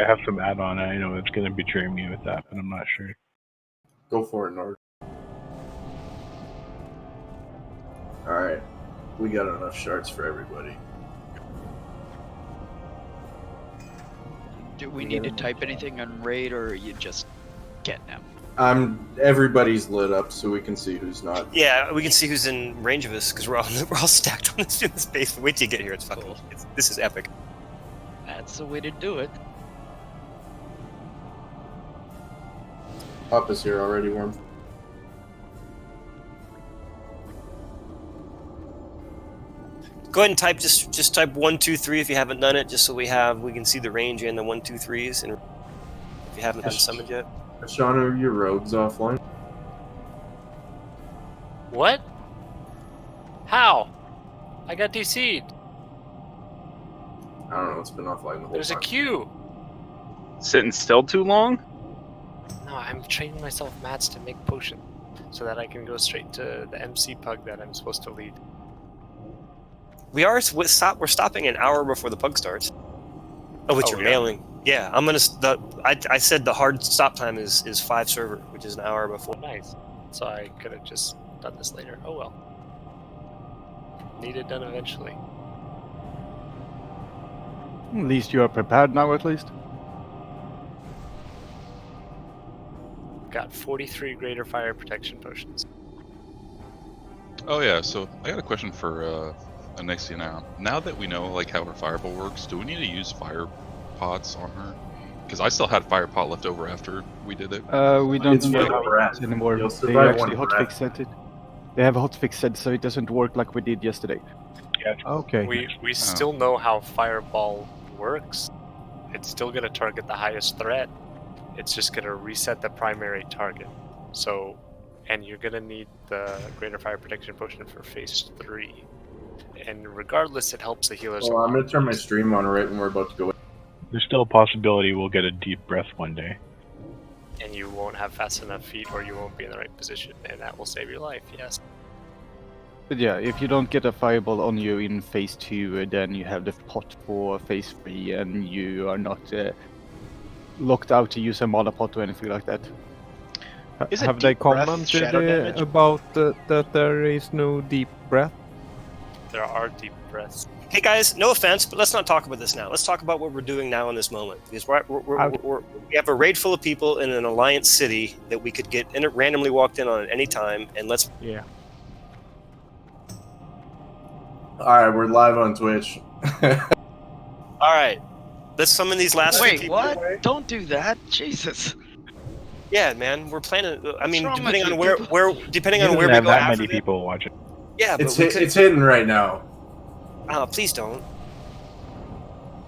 I have some add-on. I know it's going to betray me with that, but I'm not sure. Go for it, Nord. Alright. We got enough shards for everybody. Do we need to type anything on raid, or are you just getting them? Everybody's lit up, so we can see who's not. Yeah, we can see who's in range of us because we're all stacked on this in the space. Wait till you get here. It's fucking. Cool. This is epic. That's the way to do it. Pop is here already, Worm. Go ahead and type just type 1, 2, 3 if you haven't done it, just so we can see the range and the 1, 2, 3s, and if you haven't been summoned yet. Sean, are your rogues offline? What? How? I got DC'd. I don't know. It's been offline the whole There's time. a queue. Sitting still too long? No, I'm training myself mats to make potion, so that I can go straight to the MC pug that I'm supposed to lead. We're stopping an hour before the pug starts. Oh, with your mailing. Yeah, I'm gonna. I said the hard stop time is 5 server, which is an hour before. Oh, nice. So I could have just done this later. Oh well. Need it done eventually. At least you are prepared now, at least. Got 43 greater fire protection potions. Oh yeah, so I got a question for Anixia now. Now that we know like how her fireball works, do we need to use fire pots on her? Because I still had fire pot left over after we did it. We don't It's need one breath. it anymore. You'll They survive actually one hotfix breath. set it. They have a hotfix set, so it doesn't work like we did yesterday. Yeah. Okay. We still know how fireball works. It's still going to target the highest threat. It's just going to reset the primary target. So, and you're going to need the greater fire protection potion for phase 3. And regardless, it helps the healers. Well, I'm going to turn my stream on right when we're about to go in. There's still a possibility we'll get a deep breath one day. And you won't have fast enough feet, or you won't be in the right position, and that will save your life, yes. But yeah, if you don't get a fireball on you in phase 2, then you have the pot for phase 3, and you are not locked out to use a mana pot or anything like that. Is it Have they deep breath, commented shadow damage? about that there is no deep breath? There are deep breaths. Hey guys, no offense, but let's not talk about this now. Let's talk about what we're doing now in this moment. Because we have a raid full of people in an alliance city that we could get randomly walked in on at any time, and let's. Yeah. Alright, we're live on Twitch. All right, let's summon these last. few Wait, people. what? Don't do that, Jesus. Yeah, man, we're planning. I mean, wrong depending with on you where, people? depending He on where doesn't we have go that after many this. people watching. Yeah, but It's we could. it's hidden right now. Please don't.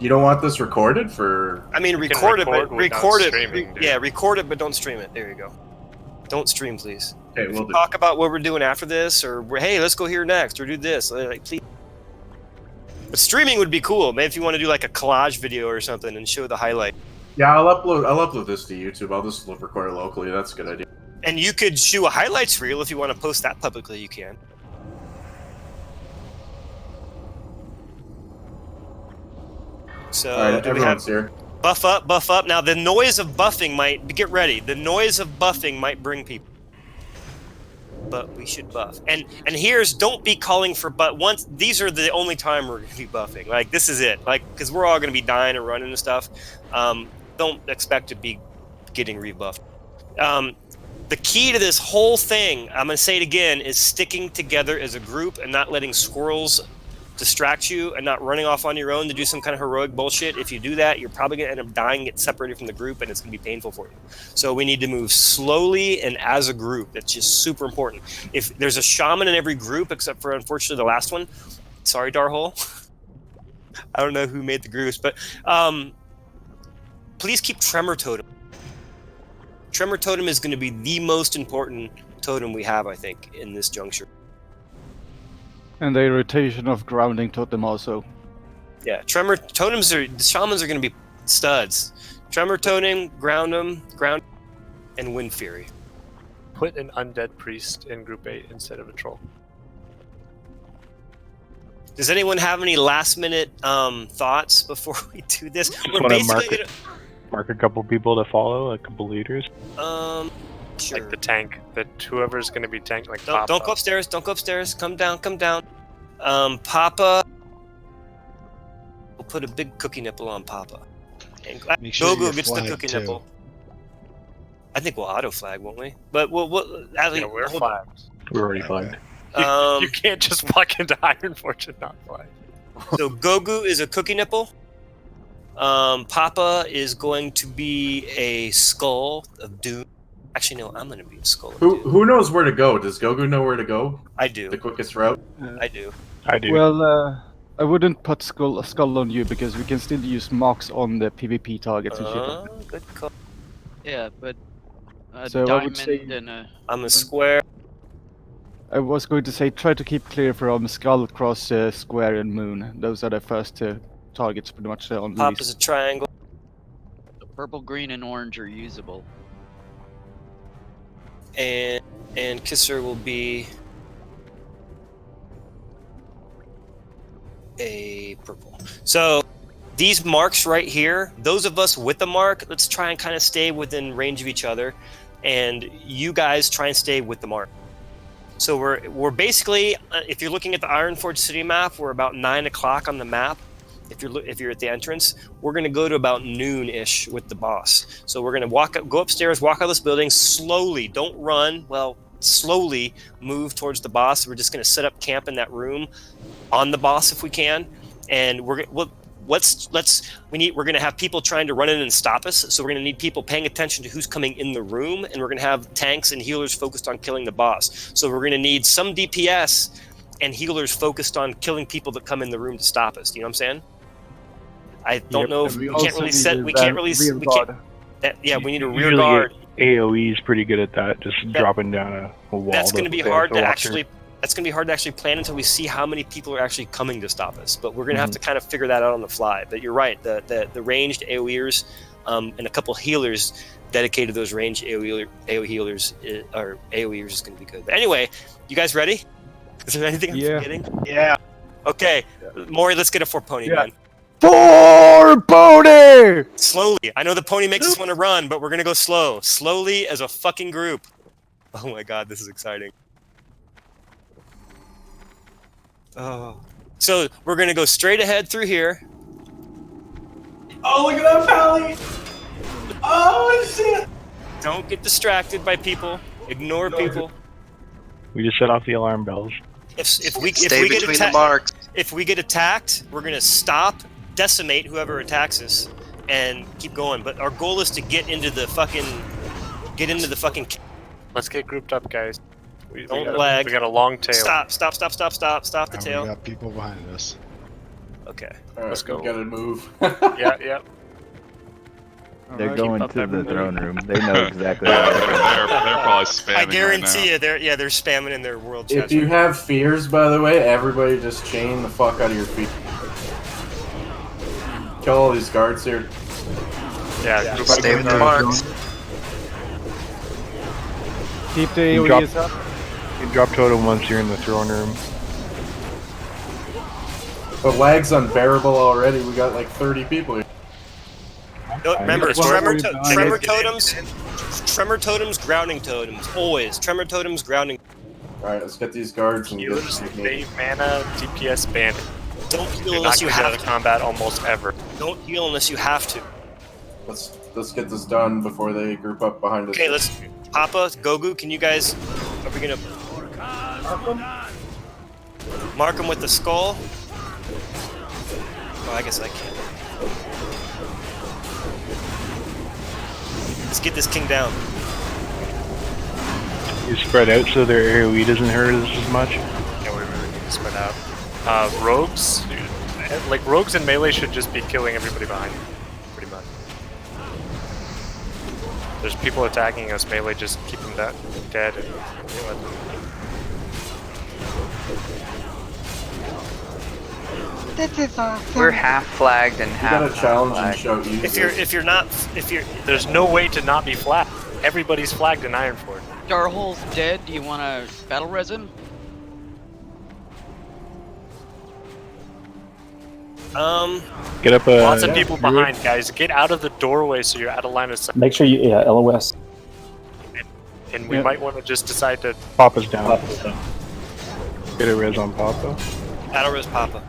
You don't want this recorded for... I mean, You can record it, but record without streaming, dude. yeah, record it, but don't stream it. There you go. Don't stream, please. Okay, we'll do. Talk about what we're doing after this, or hey, let's go here next, or do this. Like, please. But streaming would be cool, man. If you want to do like a collage video or something and show the highlight. Yeah, I'll upload this to YouTube. I'll just record it locally. That's a good idea. And you could shoot a highlights reel if you want to post that publicly. You can. So Alright, do we have everyone's here. buff up? Now the noise of buffing might get ready. The noise of buffing might bring people, but we should buff. And here's don't be calling for once. These are the only time we're gonna be buffing. Like this is it. Like because we're all gonna be dying and running and stuff. Don't expect to be getting rebuffed. The key to this whole thing, I'm gonna say it again, is sticking together as a group and not letting squirrels distract you and not running off on your own to do some kind of heroic bullshit. If you do that, you're probably going to end up dying, get separated from the group, and it's going to be painful for you. So we need to move slowly and as a group. That's just super important. If there's a shaman in every group, except for unfortunately the last one, sorry, Darhole. I don't know who made the groups, but please keep Tremor Totem. Tremor Totem is going to be the most important totem we have, I think, in this juncture. And the rotation of grounding totem also. Yeah, Tremor Totems the shamans are going to be studs. Tremor Totem, ground, and Wind Fury. Put an undead priest in group 8 instead of a troll. Does anyone have any last minute thoughts before we do this? Just want to mark it. Mark a couple people to follow, a couple leaders. Sure. Like the tank, that whoever's gonna be tank, like Don't Papa. go upstairs. Don't go upstairs. Come down. Come down. Papa. We'll put a big cookie nipple on Papa. And Make sure Gogo you're gets the flagged, cookie too. nipple. I think we'll auto flag, won't we? But we'll at least, Yeah, we're hold on. flagged. We're already Okay. flagged. You can't just walk into Ironforge and not flag. So Gogu is a cookie nipple. Papa is going to be a skull of doom. Actually, no, I'm going to be a skull of doom. Who knows where to go? Does Gogu know where to go? I The do. quickest route? I do. I do. Well, I wouldn't put skull on you because we can still use marks on the PvP targets and shit. Good call. Yeah, but a So I would diamond say- and a I'm a square. I was going to say try to keep clear from skull, cross, square, and moon. Those are the first targets pretty much on the Papa's list. a triangle. purple, green, and orange are usable. And Kisser will be a purple. So these marks right here, those of us with the mark, let's try and kind of stay within range of each other, and you guys try and stay with the mark. So we're basically, if you're looking at the Ironforge city map, we're about 9 o'clock on the map. If you're at the entrance, we're going to go to about noon-ish with the boss. So we're going to go upstairs, walk out this building slowly. Don't run. Well, slowly move towards the boss. We're just going to set up camp in that room on the boss if we can, and we're going to have people trying to run in and stop us. So we're going to need people paying attention to who's coming in the room, and we're going to have tanks and healers focused on killing the boss. So we're going to need some DPS and healers focused on killing people that come in the room to stop us. Do you know what I'm saying? I don't know if we can't really set. We can't really. We can't. Yeah, we need a rear Usually guard. AOE is pretty good at that, just dropping down a wall. That's going to be they have hard to walk actually. That's going to be hard to actually plan until we see how many people are actually coming to stop us. But we're going to have to kind of figure that out on the fly. But you're right. The ranged AOEers and a couple healers dedicated to those ranged AOE healers or AOEers is going to be good. But anyway, you guys ready? Is there anything I'm forgetting? Yeah. Okay, Maury, let's get a 4 pony, man. 4 pony! Slowly. I know the pony makes us want to run, but we're going to go slow. Slowly as a fucking group. Oh my god, this is exciting. Oh. So we're going to go straight ahead through here. Oh, look at that pally! Oh, shit! Don't get distracted by people. Ignore people. We just set off the alarm bells. If we Stay get between the attacked, marks. if we get attacked, we're going to stop, decimate whoever attacks us, and keep going. But our goal is to get into the fucking Let's get grouped up, guys. We Don't lag. We got a long tail. Stop the And tail. we got people behind us. Okay. Alright, Let's go. We gotta move. Yeah. They're Keep going up to the everybody. throne room. They know exactly Yeah, what they're, they're doing. they're probably spamming I guarantee right you, they're spamming in their world chat. If you have fears, by the way, everybody just chain the fuck out of your feet. Kill all these guards here. Yeah, group Stay with the marks. Keep the You drop- AoEs up. You drop totem once you're in the throne room. The lag's unbearable already. We got like 30 people here. No, remember, Well, tremor, we've done tremor it. totems, grounding totems. Always. Tremor totems, grounding. Alright, let's get these guards and get Healers, this save mana, DPS bandit. Don't heal You're unless not you gonna get out have of to. combat almost ever. Don't heal unless you have to. Let's get this done before they group up behind us. Okay, let's. Papa, Gogu, can you guys. Are we gonna. Mark him with the skull? Oh, I guess I can. Let's get this king down. You spread out so their AoE doesn't hurt us as much. Yeah, we really need to spread out. Rogues, like rogues and melee should just be killing everybody behind you, pretty much. There's people attacking us, melee just keep them dead and deal with them. We're half flagged and You half gotta challenge and flagged. show easy. If you're. There's no way to not be flagged. Everybody's flagged in Ironforge. Darhole's dead. Do you want to battle resin? Get up a. Lots of people behind, guys. Get out of the doorway so you're out of line of sight. Make sure you, yeah, LOS. And we might want to just decide to Papa's down. Get a res on Papa. Battle Res Papa.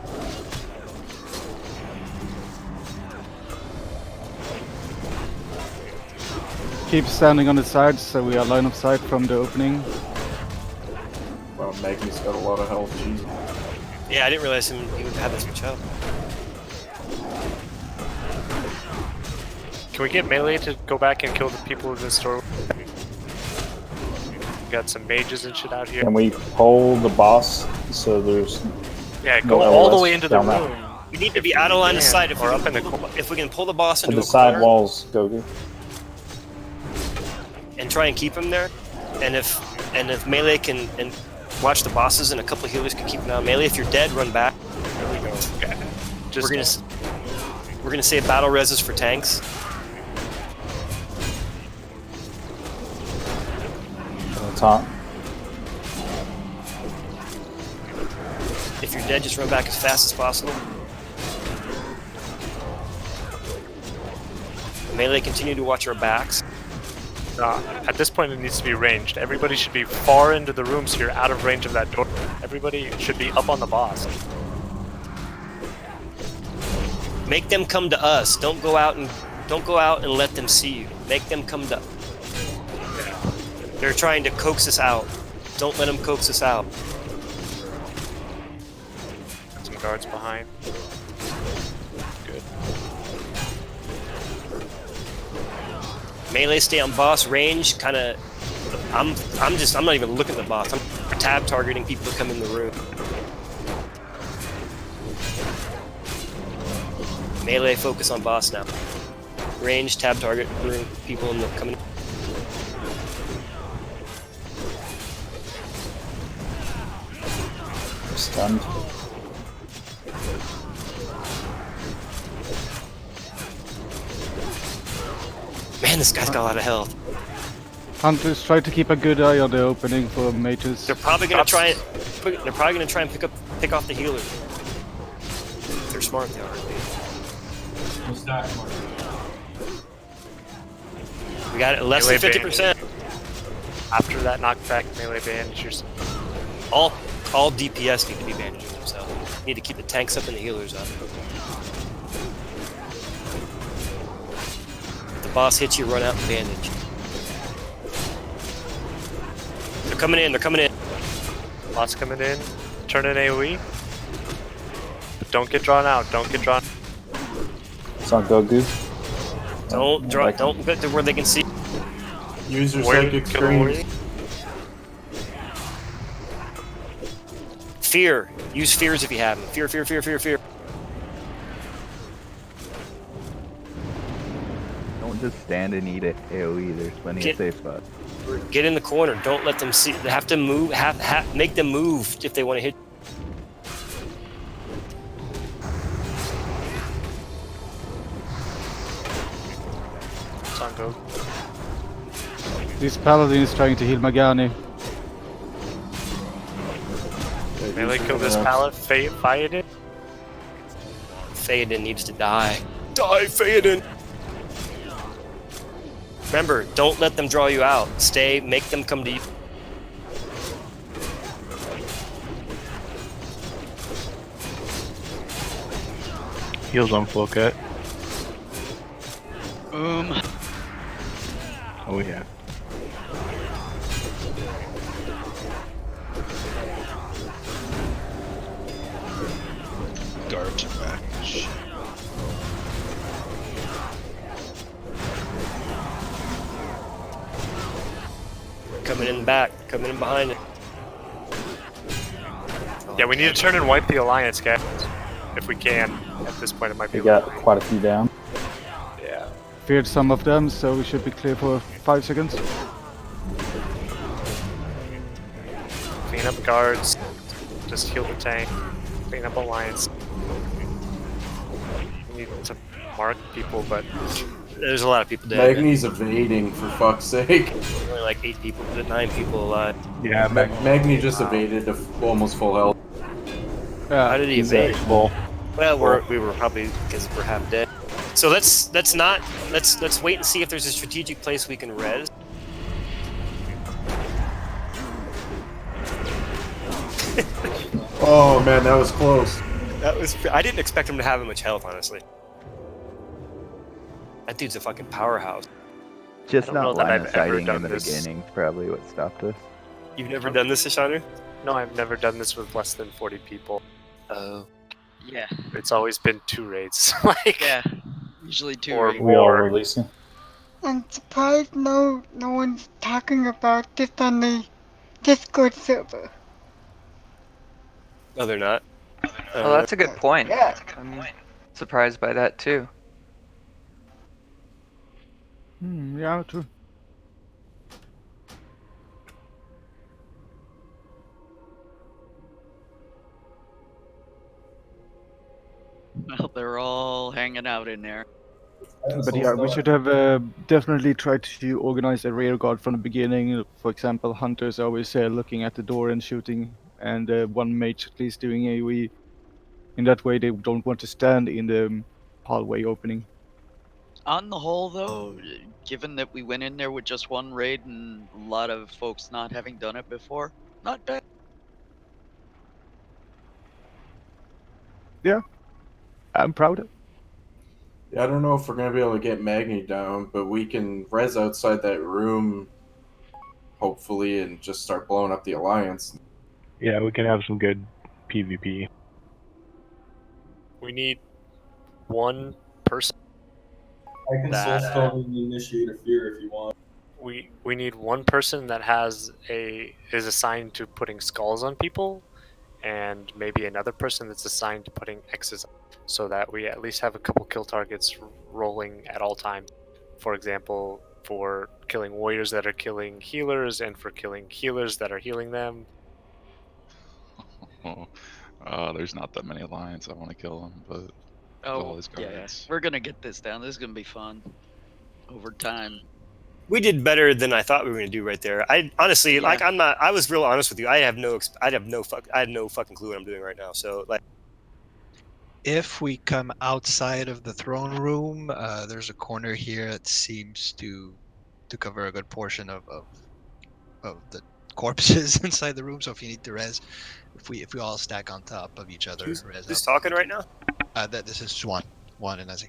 Keep standing on the sides so we are line of sight from the opening. Wow, Magney's got a lot of health. Jesus. Yeah, I didn't realize he would have this much help. Can we get melee to go back and kill the people in this store? Got some mages and shit out here. Can we pull the boss so there's Yeah, go no all the LOS way into the down that room. We need to be out of line of sight if or we up in the if we can pull the boss to into the a side corner walls, Gogu? and try and keep him there. And if melee can and watch the bosses and a couple of healers can keep him out. Melee, if you're dead, run back. There we go. Okay. We're gonna save battle reses for tanks. On the top. If you're dead, just run back as fast as possible. Melee, continue to watch our backs. At this point, it needs to be ranged. Everybody should be far into the room so you're out of range of that door. Everybody should be up on the boss. Make them come to us. Don't go out and let them see you. Make them come to. They're trying to coax us out. Don't let them coax us out. Some guards behind. Good. Melee, stay on boss range. Kind of. I'm not even looking at the boss. I'm tab targeting people who come in the room. Melee, focus on boss now. Range, tab target, room, people in the coming. Stunned. Man, this guy's got a lot of health. Hunters, try to keep a good eye on the opening for mages. They're probably gonna try it. They're probably gonna try and pick off the healer. They're smart, they are. We got it less than 50%. After that knockback, melee bandage yourself. All DPS need to be bandaging themselves. Need to keep the tanks up and the healers up. If the boss hits you, run out and bandage. They're coming in. They're coming in. Boss coming in. Turn in AoE. But don't get drawn out. Don't get drawn. It's on Gogu. Don't get to where they can see. Use your Where psychic kill them screams. Fear. Use fears if you have them. Fear, fear, fear, fear, fear. Don't just stand and eat it AoE. There's plenty of safe spots. Get in the corner. Don't let them see. They have to move. Make them move if they want to hit. It's on go. This paladin is trying to heal Magani. Melee kill this pallet. Theoden. Theoden needs to die. Die, Theoden! Remember, don't let them draw you out. Stay, make them come to you. Heals on full cut. Oh yeah. Guards are back. Shit. Coming in back, coming in behind it. Yeah, we need to turn and wipe the alliance, guys. If we can. At this point, it might be. We got quite a few down. Yeah. Feared some of them, so we should be clear for 5 seconds. Clean up guards. Just heal the tank. Clean up alliance. We need to mark people, but There's a lot of people dead. Magney's evading, for fuck's sake. Only like 8 people, 9 people alive. Yeah, Magney just evaded to almost full health. How did he He's evade? at full. Well, we were probably because we're half dead. So let's wait and see if there's a strategic place we can res. Oh man, that was close. I didn't expect him to have much health, honestly. That dude's a fucking powerhouse. Just I don't know not that line I've of ever sighting done in the this. beginning is probably what stopped us. You've never done this, Ishanu? No, I've never done this with less than 40 people. Oh. Yeah. It's always been 2 raids. Like, Yeah. Usually 2 Or raids. We all more. releasing. I'm surprised no one's talking about this on the Discord server. No, they're not. Well, that's a good point. Yeah. I'm surprised by that too. Yeah, true. Well, they're all hanging out in there. But yeah, we should have definitely tried to organize a rear guard from the beginning. For example, hunters always looking at the door and shooting, and one mage at least doing AoE. In that way, they don't want to stand in the hallway opening. On the whole, though, given that we went in there with just 1 raid and a lot of folks not having done it before, not bad. Yeah, I'm proud. Yeah, I don't know if we're gonna be able to get Magni down, but we can res outside that room, hopefully, and just start blowing up the Alliance. Yeah, we can have some good PvP. we need 1 person. I can That, soul stone and initiate a fear if you want. We need 1 person that is assigned to putting skulls on people, and maybe another person that's assigned to putting X's on, so that we at least have a couple kill targets rolling at all times. For example, for killing warriors that are killing healers, and for killing healers that are healing them. There's not that many Alliance I want to kill them, but all Oh, these yeah. guards. We're gonna get this down. This is gonna be fun. Over time. We did better than I thought we were gonna do right there. I honestly, like, Yeah. I was real honest with you. I had no fucking clue what I'm doing right now. So, like, If we come outside of the throne room, there's a corner here that seems to cover a good portion of the corpses inside the room. So if you need to res, if we all stack on top of each other, who's res up. talking right now? This is Juan and Nazi.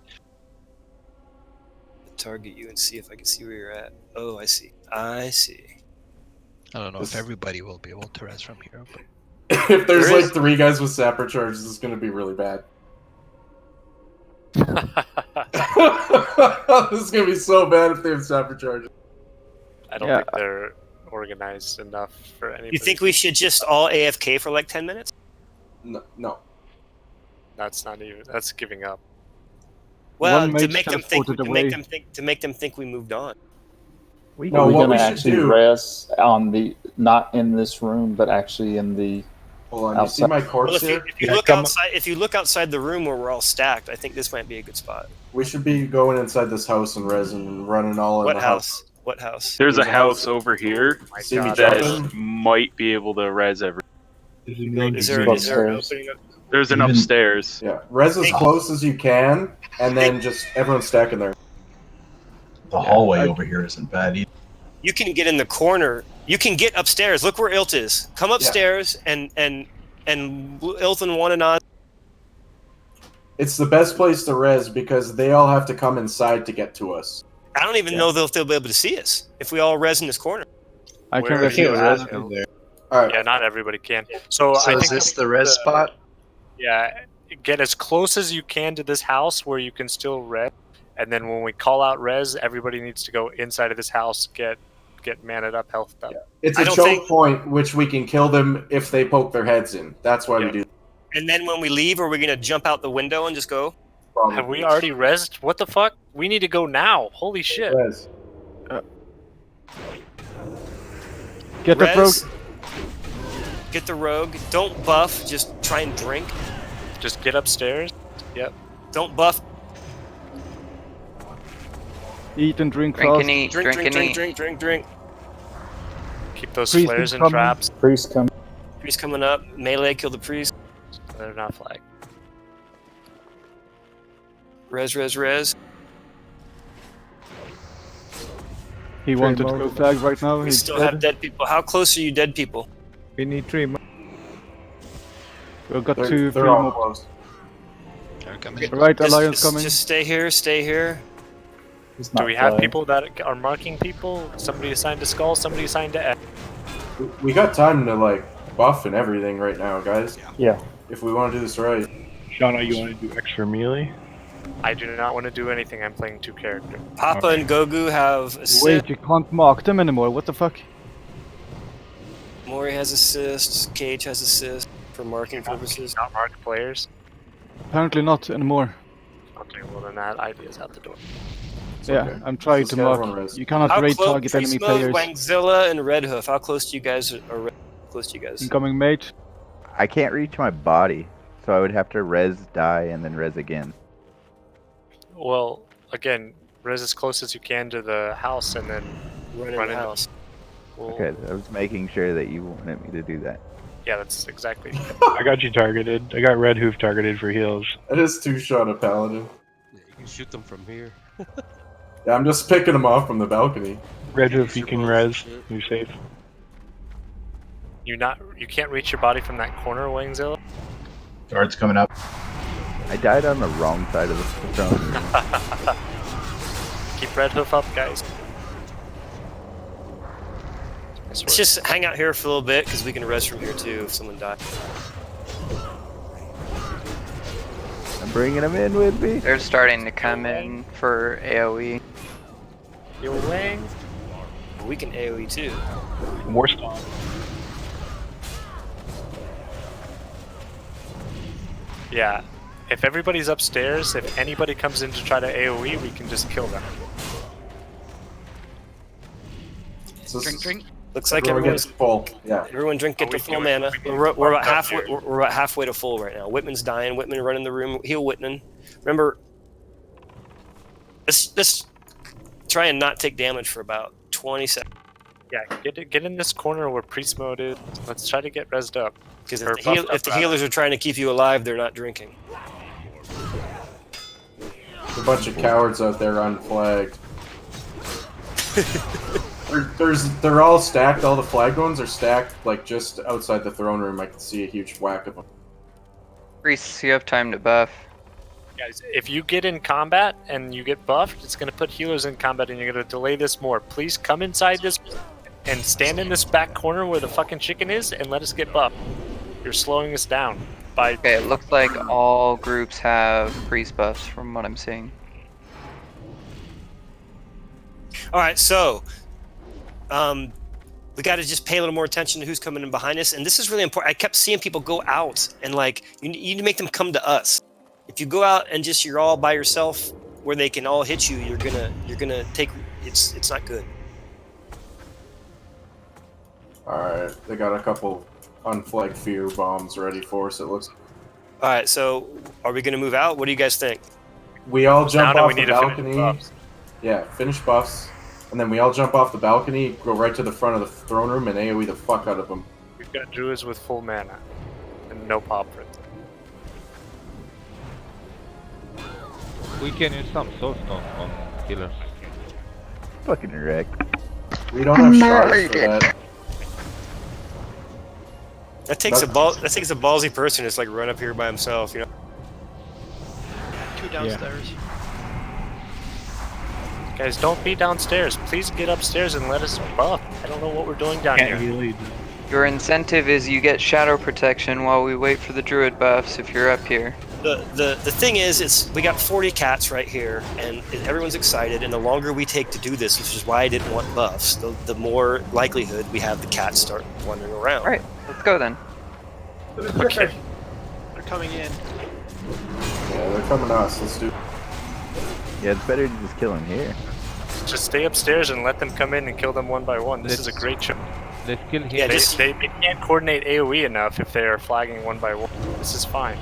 Target you and see if I can see where you're at. Oh, I see. I see. I don't know if everybody will be able to res from here, but If there's like 3 guys with sapper charges, it's gonna be really bad. This is gonna be so bad if they have sapper charges. I don't think they're organized enough for anybody. You think we should just all AFK for like 10 minutes? No. That's not even. That's giving up. Well, to make them think we moved on. We're gonna actually res on the not in this room, but actually in the. Hold on, you see my corpse Well, here? if you look outside the room where we're all stacked, I think this might be a good spot. We should be going inside this house and res and running all in What the house? What house? There's a house over here See me that jumping? might be able to res every. Is there an opening up? There's an upstairs. Yeah, res as close as you can, and then just everyone stacking there. The hallway over here isn't bad either. You can get in the corner. You can get upstairs. Look where Ilt is. Come upstairs and Ilt and Juan and Oz. It's the best place to res because they all have to come inside to get to us. I don't even know if they'll be able to see us if we all res in this corner. I can Where res are you as at? well. Alright. Yeah, not everybody can. So I is think this the res spot? Yeah, get as close as you can to this house where you can still res, and then when we call out res, everybody needs to go inside of this house, get manned up, health up. Yeah. It's a choke point which we can kill them if they poke their heads in. That's why we do. And then when we leave, are we gonna jump out the window and just go? Probably. Have we already resed? What the fuck? We need to go now. Holy shit. Res. Get the rogue. Get the rogue. Don't buff. Just try and drink. Just get upstairs. Yep. Don't buff. Eat and drink Drink fast. and eat. Drink. Keep those Priest flares is and coming. traps. Priest coming. Priest coming up. Melee, kill the priest. They're not flagged. Res. He wanted to go flag right now. We He's still dead. have dead people. How close are you, dead people? We need 3 more. We've got They're 2, 3 all more. close. They're coming. Right, Alliance coming. Just stay here. Do we have people that are marking people? Somebody assigned to Skull, somebody assigned to X. We got time to like buff and everything right now, guys. Yeah. If we want to do this right. Shauna, you want to do extra melee? I do not want to do anything. I'm playing 2 characters. Papa and Gogu have assist. Wait, you can't mark them anymore. What the fuck? Mori has assists. Cage has assist for marking purposes. Not mark players. Apparently not anymore. Okay, well then that idea's out the door. Yeah, okay. I'm trying Let's to get mark. everyone res. You cannot How raid close? target enemy Prismo, players. Wangzilla, and Red Hoof. How close to you guys are? Close to you guys. Incoming mate. I can't reach my body, so I would have to res, die, and then res again. Well, again, res as close as you can to the house and then Run in run the into house. Well, Okay, I was making sure that you wanted me to do that. yeah, that's exactly. I got you targeted. I got Red Hoof targeted for heals. It is 2-shot a paladin. Yeah, you can shoot them from here. Yeah, I'm just picking them off from the balcony. Red Hoof, you can res. You're safe. You can't reach your body from that corner, Wangzilla. Guards coming up. I died on the wrong side of the throne. Keep Red Hoof up, guys. Let's just hang out here for a little bit because we can res from here too if someone dies. I'm bringing them in with me. They're starting to come in for AoE. Yo, Wang. We can AoE too. More spawn. Yeah. If everybody's upstairs, if anybody comes in to try to AoE, we can just kill them. Drink. Looks like Everyone everyone's gets full. Yeah. Everyone drink get to full mana. We're about halfway. We're about halfway to full right now. Whitman's dying. Whitman running the room. Heal Whitman. Remember, let's try and not take damage for about 20 seconds. Yeah, get in this corner where priest mode is. Let's try to get rezzed up. Because Or if the healers are trying to keep you alive, they're not drinking. There's a bunch of cowards out there unflagged. They're all stacked. All the flagged ones are stacked, like just outside the throne room. I can see a huge whack of them. Priest, you have time to buff. Guys, if you get in combat and you get buffed, it's going to put healers in combat and you're going to delay this more. Please come inside this and stand in this back corner where the fucking chicken is and let us get buffed. You're slowing us down. Okay, it looks like all groups have priest buffs from what I'm seeing. All right, so we got to just pay a little more attention to who's coming in behind us, and this is really important. I kept seeing people go out, and like you need to make them come to us. If you go out and just you're all by yourself, where they can all hit you, you're gonna take. It's not good. All right, they got a couple unflagged fear bombs ready for us. It looks. All right, so are we gonna move out? What do you guys think? We all jump Now off we the need to finish balcony. buffs. Yeah, finish buffs, and then we all jump off the balcony, go right to the front of the throne room, and AoE the fuck out of them. We've got druids with full mana and no pop for it. We can use some soulstone on healers. Fucking wreck. We don't have shards for that. That takes a ballsy person to just like run up here by himself, you know. 2 downstairs. Guys, don't be downstairs. Please get upstairs and let us buff. I don't know what we're doing down here. Your incentive is you get shadow protection while we wait for the druid buffs if you're up here. The thing is, we got 40 cats right here, and everyone's excited. And the longer we take to do this, which is why I didn't want buffs, the more likelihood we have the cats start wandering around. All right, let's go then. Okay. They're coming in. Yeah, they're coming to us. Let's do. Yeah, it's better to just kill him here. Just stay upstairs and let them come in and kill them one by one. This is a great show. Let's kill him. Yeah, They can't coordinate AoE enough if they are flagging one by one. This is fine.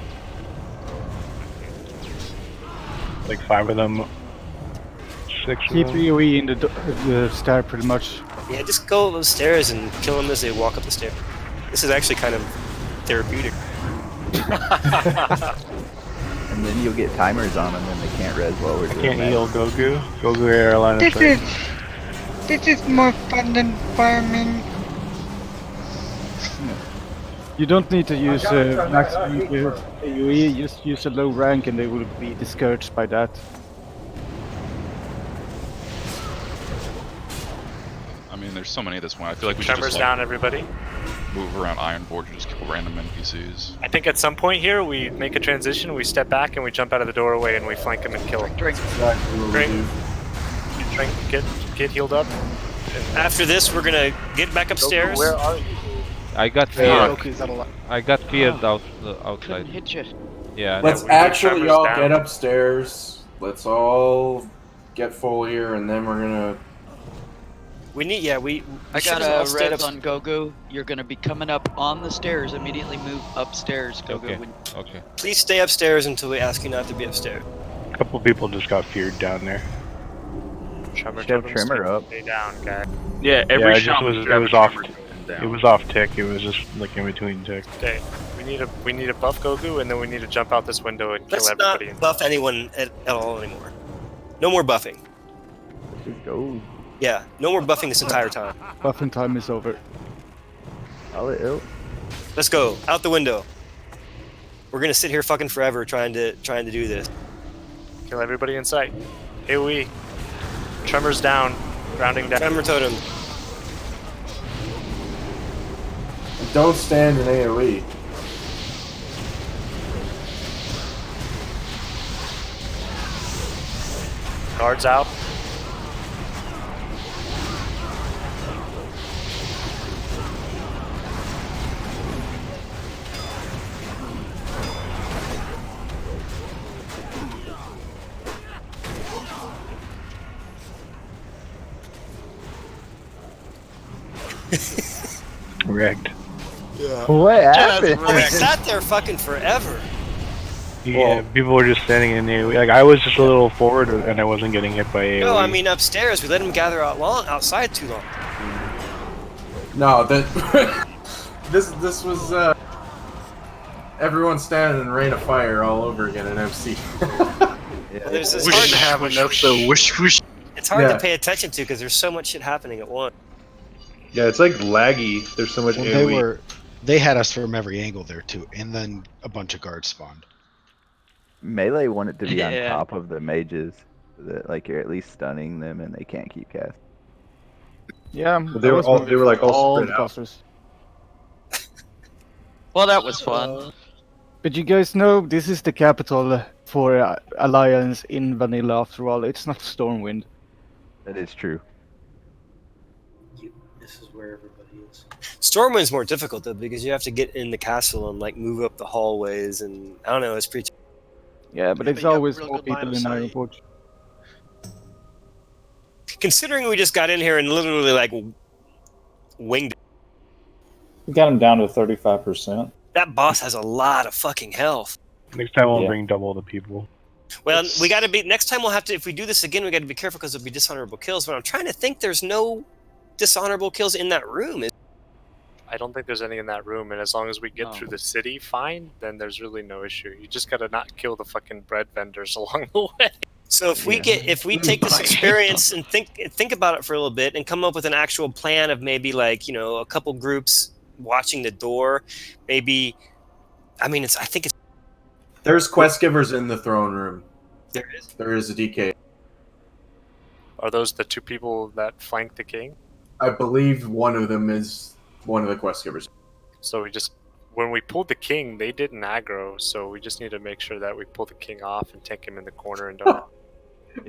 Like 5 of them. 6 of Keep them. AoE in the stair pretty much. Yeah, just go upstairs and kill them as they walk up the stairs. This is actually kind of therapeutic. And then you'll get timers on them and they can't res while we're I doing can't that. heal Goku. Goku airline This is more fun than farming. You don't need to use max rank AoE, just use a low rank and they will be discouraged by that. I mean, there's so many at this point. I feel like we should Tremors just down, everybody. move around Ironforge and just kill random NPCs. I think at some point here we make a transition, we step back and we jump out of the doorway and we flank them and kill them. Drink. Exactly what we do. Drink, get healed up. After this, we're gonna get back upstairs. Where are you? I got cleared. I got cleared outside. Couldn't hit you. Yeah. Let's we need actually Tremors all down. get upstairs. Let's all get full here, and then we're gonna. We need, yeah, we I should got have all a stayed res on Gogo. You're gonna be coming up on the stairs. Immediately move upstairs, Gogo. Okay. Okay. Please stay upstairs until we ask you not to be upstairs. A couple people just got feared down there. Tremor, Shove Tremor up. Stay down, guy. Yeah, Yeah, every it shot was off. It was off tick. It was just like in between tick. Okay. We need a buff Goku, and then we need to jump out this window and Let's kill not everybody. buff anyone at all anymore. No more buffing. Let's just go. Yeah, no more buffing this entire time. Buffing time is over. Call it out. Let's go out the window. We're gonna sit here fucking forever trying to do this. Kill everybody in sight. AoE. Tremors down. Grounding down. Tremor totem. Don't stand in AoE. Guards out. Wrecked. Yeah. What happened? Well, we sat there fucking forever. Yeah, people were just standing in there. Like I was just a little forward, and I wasn't getting hit by AoE. No, I mean upstairs. We let them gather outside too long. No, that this was everyone standing in rain of fire all over again in MC. There's this We hard should have an episode. Wish. It's hard Yeah. to pay attention to because there's so much shit happening at once. Yeah, it's like laggy. There's so much AoE. They had us from every angle there too, and then a bunch of guards spawned. Melee wanted to be on Yeah. top of the mages, so that like you're at least stunning them and they can't keep casting. Yeah, But they were like all spread out. clusters. Well, that was fun. But you guys know this is the capital for Alliance in vanilla after all. It's not Stormwind. That is true. This is where everybody is. Stormwind's more difficult though because you have to get in the castle and like move up the hallways and I don't know. It's pretty. Yeah, but Yeah, it's but you have always real more good line people of in sight. Ironforge. Considering we just got in here and literally like winged it. We got him down to 35%. That boss has a lot of fucking health. Next time we'll Yeah. bring double the people. Well, we got to be next time. We'll have to if we do this again. We got to be careful because there'll be dishonorable kills. But I'm trying to think. There's no dishonorable kills in that room. I don't think there's any in that room, and as long as we get Oh. through the city fine, then there's really no issue. You just gotta not kill the fucking bread vendors along the way. So if we take this experience and think about it for a little bit and come up with an actual plan of maybe like a couple groups watching the door, maybe. I mean, I think it's There's quest givers in the throne room. there is. There is a DK. Are those the two people that flank the king? I believe one of them is one of the quest givers. So when we pulled the king, they didn't aggro, so we just need to make sure that we pull the king off and take him in the corner and don't.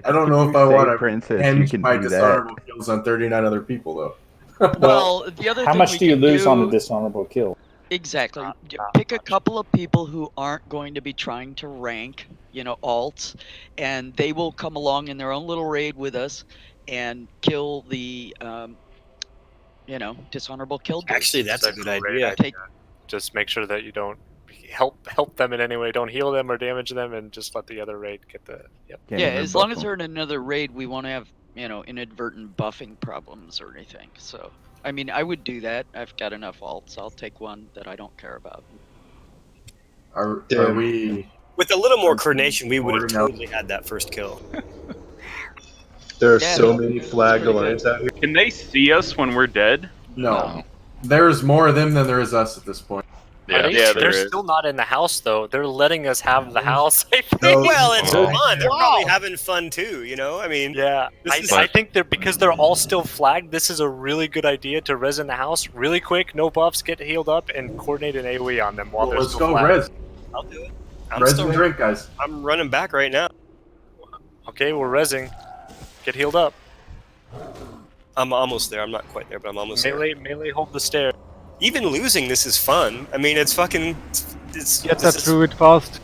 I don't know if I Save want to Princess, you henge can my do that. dishonorable kills on 39 other people, though. Well, the other How thing much we do you can lose on the do- dishonorable kill? Exactly. Pick a couple of people who aren't going to be trying to rank, alts, and they will come along in their own little raid with us and kill the, dishonorable kill. dude. Actually, that's a good Right, idea. Take Just make sure that you don't help them in any way. Don't heal them or damage them, and just let the other raid get the. Yep. Can't yeah, even as long buff as them. they're in another raid, we won't have inadvertent buffing problems or anything. So, I mean, I would do that. I've got enough alts. I'll take one that I don't care about. Are Damn. we With a little more coordination, we would have totally had that first kill. There are Yeah, so many flagged alliance out here. Can they see us when we're dead? No. There's more of them than there is us at this point. They're still not in the house though. They're letting us have the house. I think. Well, it's Oh. fun. They're probably having fun too. You know, I mean, Yeah, I think they're because they're all still flagged. This is a really good idea to res in the house really quick, no buffs, get healed up, and coordinate an AOE on them while they're Let's still go flagged. res. I'll do it. I'm Res still and drink, guys. I'm running back right now. Okay, we're resing. Get healed up. I'm almost there. I'm not quite there, but I'm almost there. Melee, hold the stair. Even losing this is fun. I mean, it's fucking. Get that druid fast.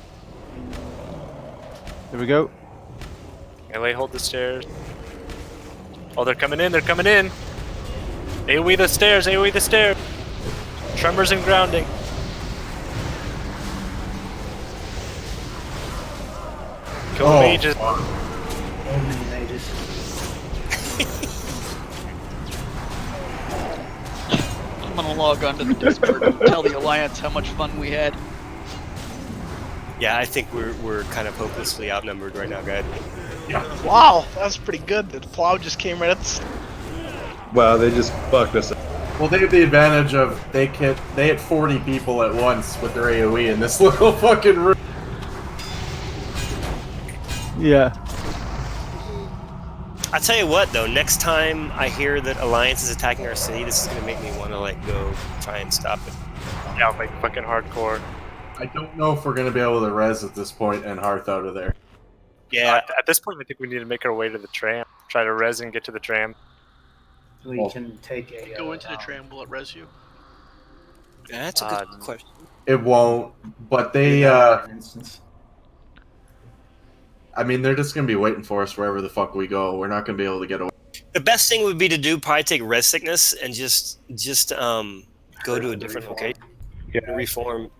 There we go. Melee, hold the stairs. Oh, they're coming in. They're coming in. AOE the stairs. AOE the stairs. Tremors and grounding. Kill the mages. I'm gonna log onto the Discord and tell the Alliance how much fun we had. Yeah, I think we're kind of hopelessly outnumbered right now, guys. Wow, that's pretty good. The plow just came right at the... Wow, they just fucked us up. Well, they have the advantage of they hit 40 people at once with their AOE in this little fucking room. Yeah. I tell you what, though, next time I hear that Alliance is attacking our city, this is gonna make me want to like go try and stop it. Yeah, like fucking hardcore. I don't know if we're gonna be able to res at this point and Hearth out of there. Yeah. At this point, I think we need to make our way to the tram. Try to res and get to the tram. We can take a... Go into the tram, will it res you? Yeah, that's a good question. It won't, but they instance. I mean, they're just gonna be waiting for us wherever the fuck we go. We're not gonna be able to get away. The best thing would be to do probably take res sickness and just go to a different location. Yeah. Reform.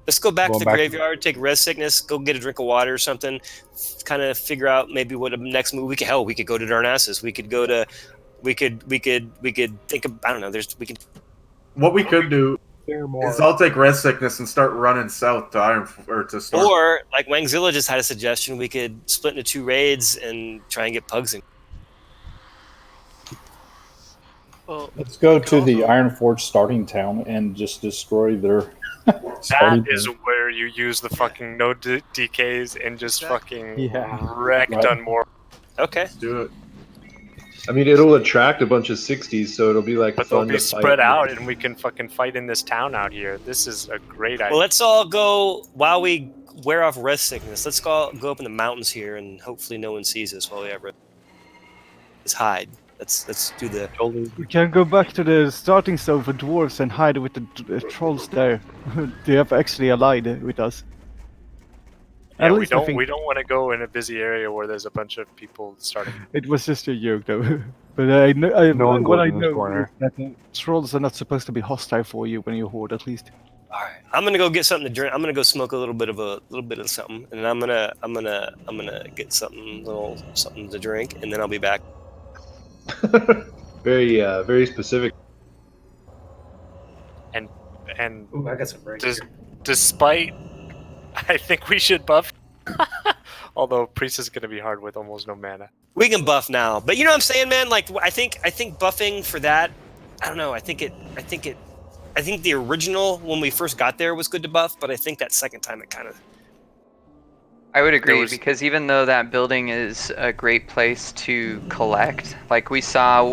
Let's go back to the graveyard, take res sickness, go get a drink of water or something, kind of figure out maybe what a next move. We could go to Darnassus. We could go to, we could think of, I don't know. What we could do is I'll take res sickness and start running south to to Storm. Or like Wangzilla just had a suggestion, we could split into 2 raids and try and get pugs in. Well, Let's go to the Ironforge starting town and just destroy their starting That is town. where you use the fucking no DKs and just fucking Yeah. wreck Right. Dunmore. Okay. Let's do it. I mean, it'll attract a bunch of 60s, so it'll be like But they'll fun be to fight. spread out and we can fucking fight in this town out here. This is a great idea. Well, let's all go while we wear off res sickness. Let's go up in the mountains here, and hopefully no one sees us while we have res. Let's hide. Let's do the. We can go back to the starting zone for dwarves and hide with the trolls there. They have actually allied with us. Yeah, At we least I don't think want to go in a busy area where there's a bunch of people starting. it was just a joke though. But I know No one what goes I in this know corner. is that trolls are not supposed to be hostile for you when you hoard, at least. All right, I'm gonna go get something to drink. I'm gonna go smoke a little bit of something, and I'm gonna get something to drink, and then I'll be back. Very specific. And Ooh, I got some breaks. Despite, I think we should buff. Although priest is gonna be hard with almost no mana. We can buff now, but you know what I'm saying, man. Like I think buffing for that. I don't know. I think the original when we first got there was good to buff, but I think that second time it kind of. I would agree because even though that building is a great place to collect, like we saw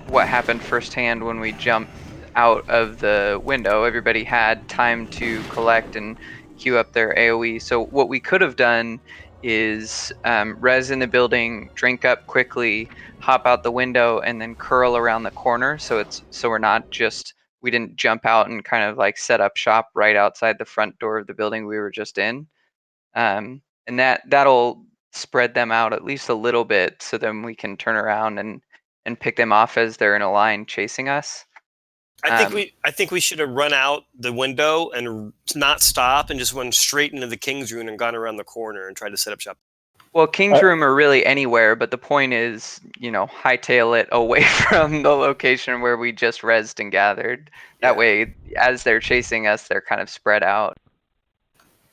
what happened firsthand when we jumped out of the window, everybody had time to collect and queue up their AoE. So what we could have done is res in the building, drink up quickly, hop out the window, and then curl around the corner. So we're not just, we didn't jump out and kind of like set up shop right outside the front door of the building we were just in. And that'll spread them out at least a little bit, so then we can turn around and pick them off as they're in a line chasing us. I think we should have run out the window and not stop and just went straight into the King's Rune and gone around the corner and tried to set up shop. Well, King's Room are really anywhere, but the point is, hightail it away from the location where we just rezzed and gathered. That way, as they're chasing us, they're kind of spread out.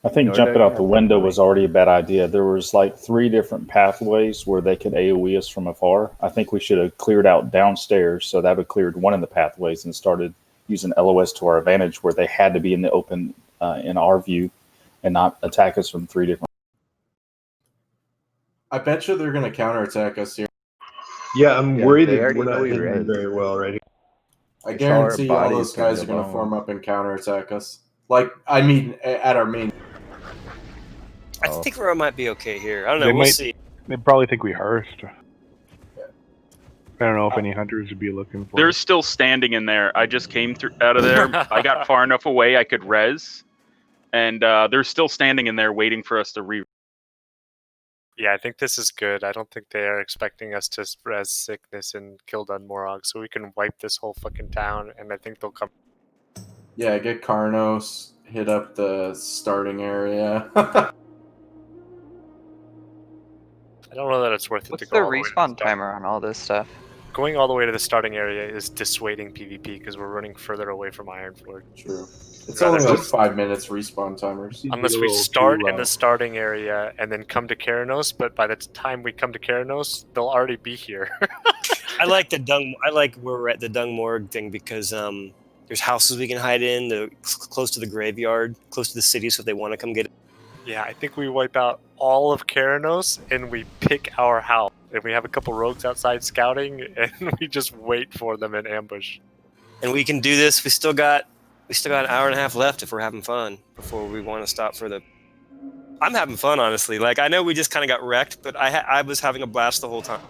I think jumping out the window was already a bad idea. There was like 3 different pathways where they could AoE us from afar. I think we should have cleared out downstairs, so that would have cleared one of the pathways and started using LOS to our advantage, where they had to be in the open in our view and not attack us from 3 different. I bet you they're going to counterattack us here. Yeah, I'm worried they that already we're know not we hitting res. very well right here. I They saw our guarantee all bodies those guys are coming going to form along. up and counterattack us. Like, I mean, at our main. I think we might be okay here. I don't know. We'll see. They probably think we hearst. I don't know if any hunters would be looking for. They're still standing in there. I just came through out of there. I got far enough away I could res, and they're still standing in there waiting for us to re. Yeah, I think this is good. I don't think they are expecting us to res sickness and kill Dunmorog, so we can wipe this whole fucking town, and I think they'll come. Yeah, get Karnos, hit up the starting area. I don't know that it's worth it What's to the go all the way to the respawn timer on all this stuff? Going all the way to the starting area is dissuading PvP because we're running further away from Ironforge. True. It's only like 5 minutes respawn timers. Unless we start in the starting area and then come to Keranos, but by the time we come to Keranos, they'll already be here. I like where we're at the Dung Morgue thing because there's houses we can hide in, close to the graveyard, close to the city, so if they want to come get it. Yeah, I think we wipe out all of Keranos and we pick our house. And we have a couple rogues outside scouting, and we just wait for them in ambush. And we can do this. We still got an hour and a half left if we're having fun before we want to stop for the. I'm having fun, honestly. Like, I know we just kind of got wrecked, but I was having a blast the whole time.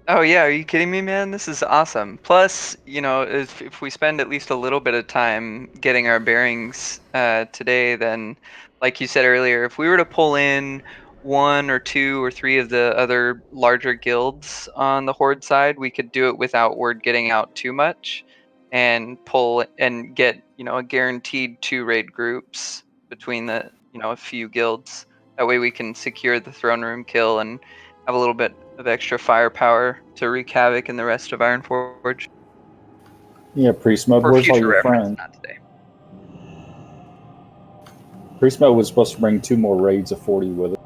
Oh yeah, are you kidding me, man? This is awesome. Plus, you know, if we spend at least a little bit of time getting our bearings today, then, like you said earlier, if we were to pull in 1 or 2 or 3 of the other larger guilds on the Horde side, we could do it without word getting out too much, and pull and get, you know, a guaranteed 2 raid groups between the, you know, a few guilds. That way we can secure the throne room kill and have a little bit of extra firepower to wreak havoc in the rest of Ironforge. Yeah, Priest Mode, For where's all future your reference, friends? not today. Priest Mode was supposed to bring 2 more raids of 40 with it.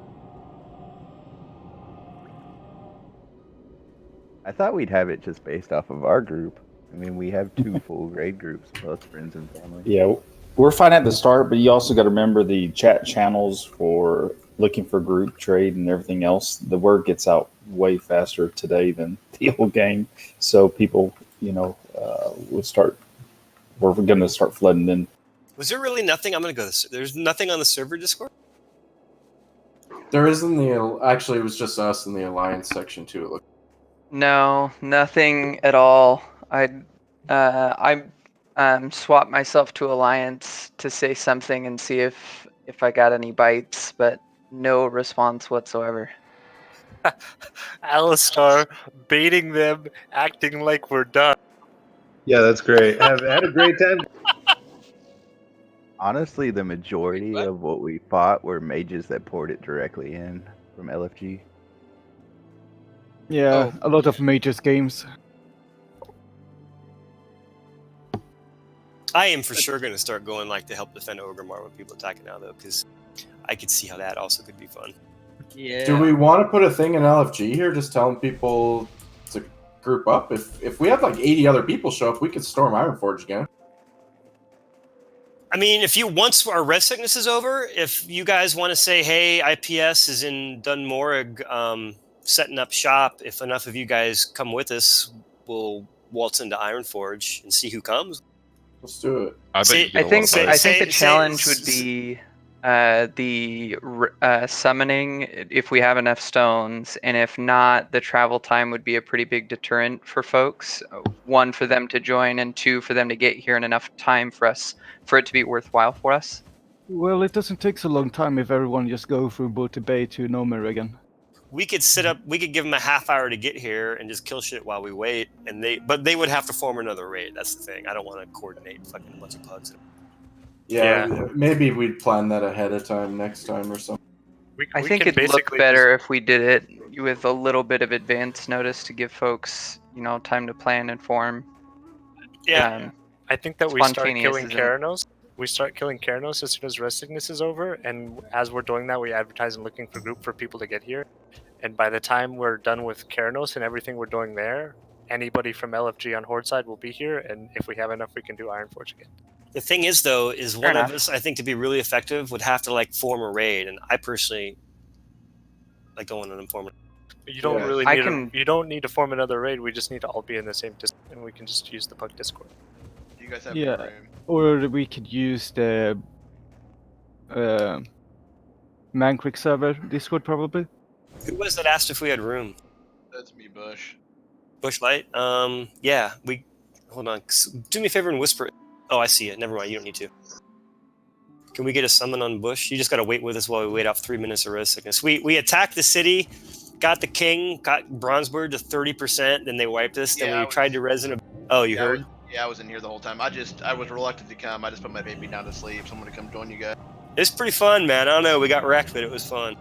I thought we'd have it just based off of our group. I mean, we have 2 full raid groups, plus friends and family. Yeah, we're fine at the start, but you also got to remember the chat channels for looking for group trade and everything else. The word gets out way faster today than the old game, so people, you know, we're going to start flooding in. Was there really nothing? I'm going to go. There's nothing on the server Discord? There is in the. Actually, it was just us in the Alliance section, too. It looked. No, nothing at all. I swapped myself to Alliance to say something and see if I got any bites, but no response whatsoever. Alistar baiting them, acting like we're done. Yeah, that's great. Have had a great time. Honestly, the majority of what we fought were mages that poured it directly in from LFG. Yeah, a lot of mages games. I am for sure going to start going like to help defend Orgrimmar when people attack it now, though, because I could see how that also could be fun. Yeah. Do we want to put a thing in LFG here, just telling people to group up? If we have like 80 other people show up, we could storm Ironforge again. I mean, once our res sickness is over, if you guys want to say, hey, IPS is in Dunmorog setting up shop, if enough of you guys come with us, we'll waltz into Ironforge and see who comes. Let's do it. I think the challenge would be the summoning if we have enough stones, and if not, the travel time would be a pretty big deterrent for folks. 1, for them to join, and 2, for them to get here in enough time for it to be worthwhile for us. Well, it doesn't take so long time if everyone just go through Booty Bay to Nomer again. We could we could give them a half hour to get here and just kill shit while we wait, but they would have to form another raid. That's the thing. I don't want to coordinate fucking a bunch of pugs. Yeah, maybe we'd plan that ahead of time next time or something. I think it'd look better if we did it with a little bit of advance notice to give folks, you know, time to plan and form. Yeah, I think that we start killing Keranos, we start killing Keranos as soon as Res Sickness is over, and as we're doing that, we advertise and looking for group for people to get here. And by the time we're done with Keranos and everything we're doing there, anybody from LFG on Horde side will be here, and if we have enough, we can do Ironforge again. The thing is, though, is Fair one enough. of us, I think, to be really effective, would have to like form a raid, and I personally like going on and forming. You don't Yeah. really I need can- you don't need to form another raid. We just need to all be in the same Discord, and we can just use the Puck Discord. You guys have Yeah, room. or we could use the Mancrick server Discord probably. Who was that asked if we had room? That's me, Bush. Bushlight? Yeah, we... Hold on. Do me a favor and whisper it. Oh, I see it. Never mind, you don't need to. Can we get a summon on Bush? You just gotta wait with us while we wait off 3 minutes of Res Sickness. We attacked the city, got the king, got Bronzebeard to 30%, then they wiped us, then we tried to res in a... Oh, you heard? I was in here the whole time. I was reluctant to come. I just put my baby down to sleep. Someone to come join you guys. It's pretty fun, man. I don't know, we got wrecked, but it was fun.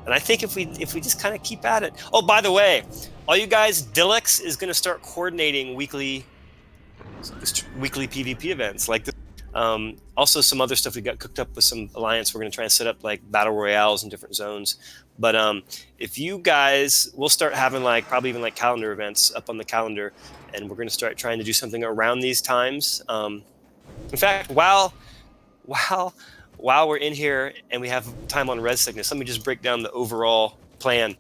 And I think if we just kind of keep at it. Oh, by the way, all you guys, Dillex is going to start coordinating weekly PvP events like this. Also, some other stuff we got cooked up with some alliance. We're going to try and set up like battle royales in different zones. But if you guys, we'll start having like probably even like calendar events up on the calendar, and we're going to start trying to do something around these times. In fact, while we're in here and we have time on Res Sickness, let me just break down the overall plan.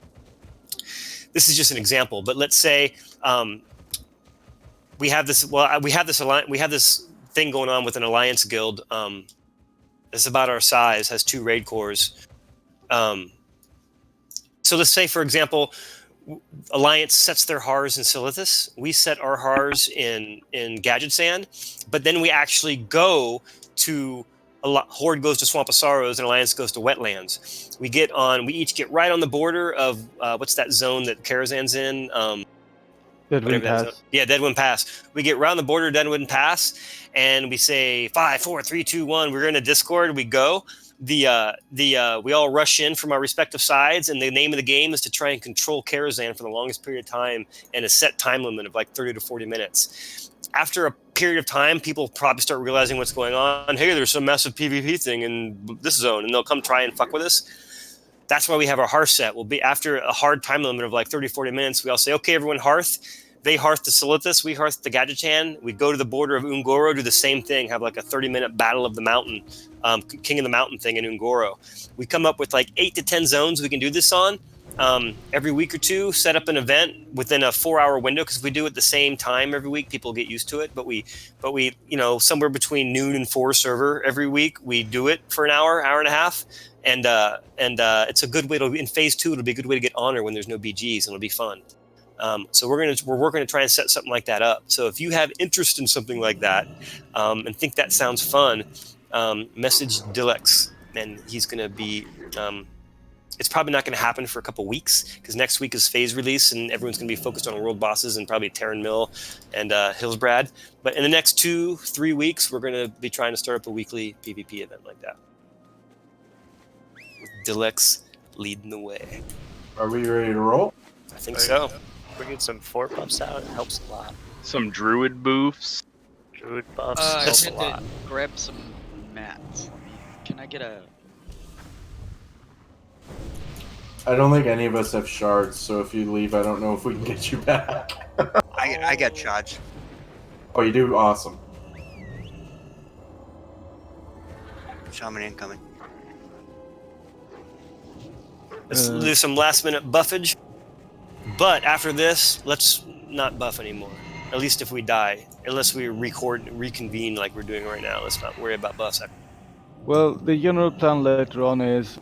This is just an example, but let's say we have this thing going on with an alliance guild. It's about our size, has 2 raid cores. So let's say, for example, Alliance sets their HARs in Silithus. We set our HARs in Gadget Sand, but then we actually go to Horde goes to Swamp of Sorrows and Alliance goes to Wetlands. We each get right on the border of what's that zone that Karazhan's in? Deadwind Pass. Yeah, Deadwind Pass. We get right on the border of Deadwind Pass, and we say 5, 4, 3, 2, 1. We're in a Discord. We go. We all rush in from our respective sides, and the name of the game is to try and control Karazhan for the longest period of time and a set time limit of like 30 to 40 minutes. After a period of time, people probably start realizing what's going on. Hey, there's some massive PvP thing in this zone, and they'll come try and fuck with us. That's why we have our hearth set. We'll be after a hard time limit of like 30, 40 minutes. We all say, okay, everyone hearth. They hearth to Silithus, we hearth to Gadgetan. We go to the border of Ungoro, do the same thing, have like a 30-minute battle of the mountain, King of the Mountain thing in Ungoro. We come up with like 8 to 10 zones we can do this on. Every week or two, set up an event within a 4-hour window, because if we do it the same time every week, people get used to it. But we, somewhere between noon and 4 server every week, we do it for an hour and a half. And it's a good way to, in phase 2, it'll be a good way to get honor when there's no BGs, and it'll be fun. So we're working to try and set something like that up. So if you have interest in something like that, and think that sounds fun, message Dillex, and he's going to be. It's probably not going to happen for a couple weeks, because next week is phase release, and everyone's going to be focused on world bosses and probably Terran Mill and Hillsbrad. But in the next 2-3 weeks, we're going to be trying to start up a weekly PvP event like that, with Dillex leading the way. Are we ready to roll? I think so. Bringing some fort buffs out helps a lot. Some druid buffs. Druid buffs I helps a need lot. to grab some mats. Can I get a... I don't think any of us have shards, so if you leave, I don't know if we can get you back. I got shards. Oh, you do? Awesome. Shaman incoming. Let's do some last minute buffage. But after this, let's not buff anymore. At least if we die. Unless we reconvene like we're doing right now. Let's not worry about buffs. Well, the general plan later on is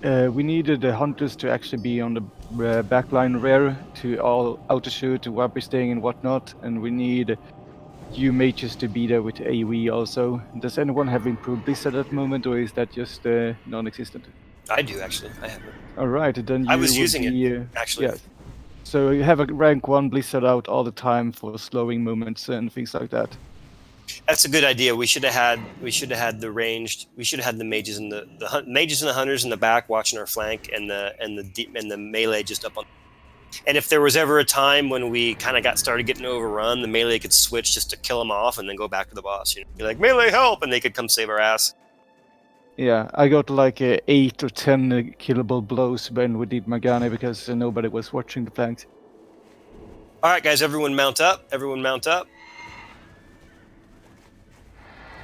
we needed the hunters to actually be on the backline rear to all auto-shoot, to web staying and whatnot. And we need you mages to be there with AoE also. Does anyone have improved Blizzard at the moment, or is that just non-existent? I do, actually. I have it. Alright, then you I was will using be, it, actually. Yeah. So you have a rank 1 Blizzard out all the time for slowing movements and things like that. That's a good idea. We should have had the ranged. We should have had the mages and the mages and the hunters in the back watching our flank, and the melee just up on. And if there was ever a time when we kind of started getting overrun, the melee could switch just to kill them off and then go back to the boss. You know, be like, melee help, and they could come save our ass. Yeah, I got like 8 or 10 killable blows when we did Magani because nobody was watching the flanks. All right, guys, everyone mount up. Everyone mount up.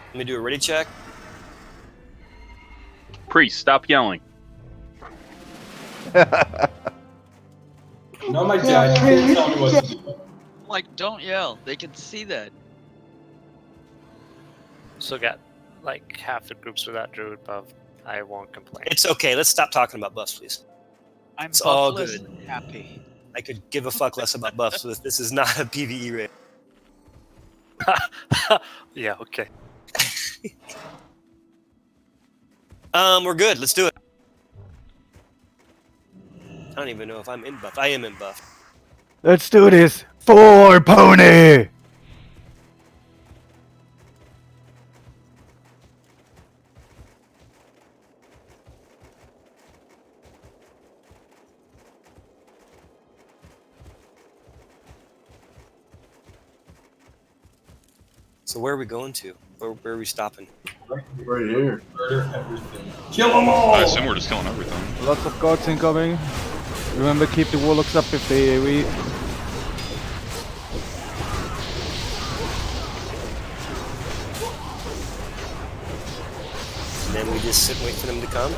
Let me do a ready check. Priest, stop yelling. No, my dad can't tell me what to do. Like, don't yell. They can see that. So got like half the groups without druid buff. I won't complain. It's okay. Let's stop talking about buffs, please. I'm It's all buffless good. and happy. I could give a fuck less about buffs. This is not a PvE raid. Yeah, okay. We're good. Let's do it. I don't even know if I'm in buff. I am in buff. Let's do this! 4 pony! So where are we going to? Where are we stopping? Right here. Murder everything. Kill them all! I assume we're just killing everything. Lots of guards incoming. Remember, keep the warlocks up if they AoE. And then we just sit and wait for them to come?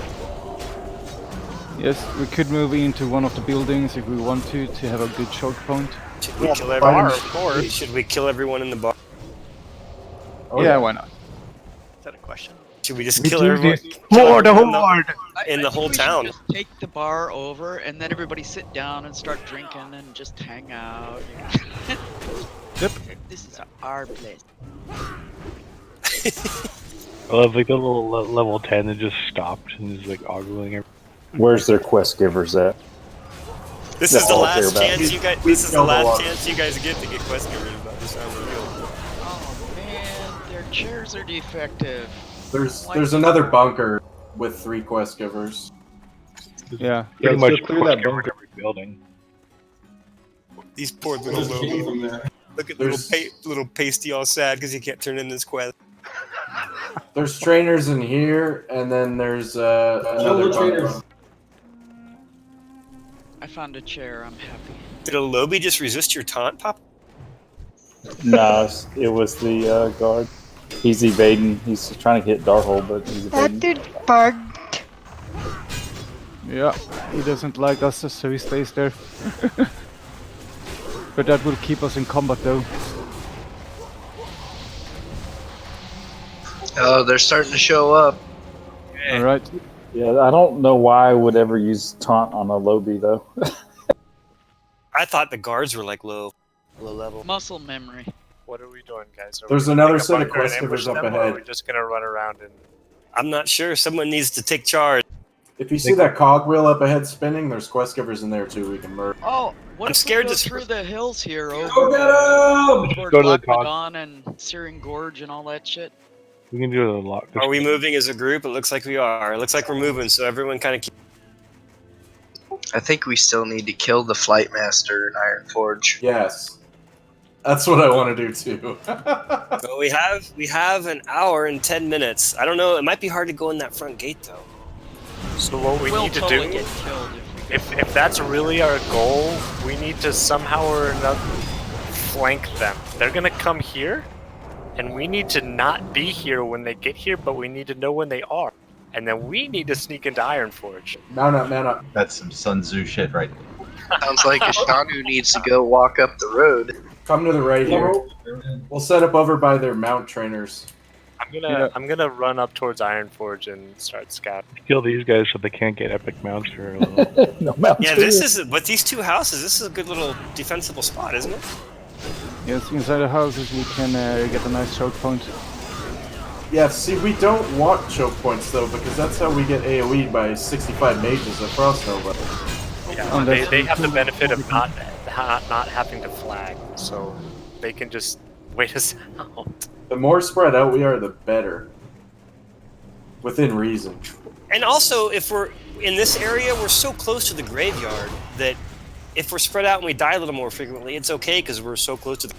Yes, we could move into one of the buildings if we want to have a good choke point. Should we kill bar, everyone? of course. Should we kill everyone in the bar? Oh, yeah, why not? Is that a question? Should we just We kill do everyone? this for the horde! In the whole We should town. just take the bar over and then everybody sit down and start drinking and just hang out. Yep. This is our place. I love like the little level 10 that just stopped and is like ogling everything. Where's their quest givers at? This That's is the all I care last about. chance you guys. This is the last chance you guys get to get quest givers about this round reveal. Oh man, their chairs are defective. There's another bunker with 3 quest givers. Yeah. Pretty let's much go clear that bunker. every building. These poor little Just came from Lobies. there. Look at There's- little pasty all sad because he can't turn in this quest. There's trainers in here, and then there's another the bunker. trainers. I found a chair, I'm happy. Did a Lobie just resist your taunt, Pop? No, it was the guard. He's evading. He's trying to hit Darkhold, but he's That evading. dude bugged. Yeah, he doesn't like us, so he stays there. But that will keep us in combat though. Oh, they're starting to show up. Alright. Yeah, I don't know why I would ever use taunt on a Lobie though. I thought the guards were like low level. Muscle memory. What are we doing, guys? Are There's we gonna another pick a set of bunker and quest givers ambush up them, or ahead. Are we just gonna run around and? I'm not sure. Someone needs to take charge. If you see that cogwheel up ahead spinning, there's quest givers in there too. We can murder. Oh, what I'm if scared we go to through the hills here over Go get 'em! toward Go to the Lac cog. Madon and Searing Gorge and all that shit? We can do a lot. Are we moving as a group? It looks like we are. It looks like we're moving, so everyone kind of keep. I think we still need to kill the Flight Master in Ironforge. Yes, that's what I want to do too. Well, we have an hour and 10 minutes. I don't know. It might be hard to go in that front gate though. So what we We'll need to totally do, get killed if we if that's really our goal, we need to somehow or another flank them. They're gonna come here, and we need to not be here when they get here, but we need to know when they are. And then we need to sneak into Ironforge. Mount up, mount up. That's some Sun Tzu shit right there. Sounds like Ashanu needs to go walk up the road. Come to the right here. We'll set up over by their mount trainers. I'm gonna run up towards Ironforge and start scouting. Kill these guys so they can't get epic mounts for a little. No mounts. Yeah, this is. But these two houses, this is a good little defensible spot, isn't it? Yes, inside the houses we can get a nice choke point. Yeah, see, we don't want choke points though, because that's how we get AoE'd by 65 mages at Frost Nova. Yeah, they have the benefit of not having to flag, so they can just wait us out. The more spread out we are, the better. Within reason. And also, if we're in this area, we're so close to the graveyard that if we're spread out and we die a little more frequently, it's okay because we're so close to the.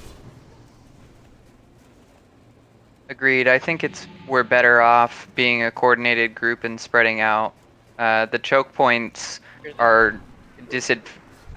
Agreed. I think we're better off being a coordinated group and spreading out. The choke points are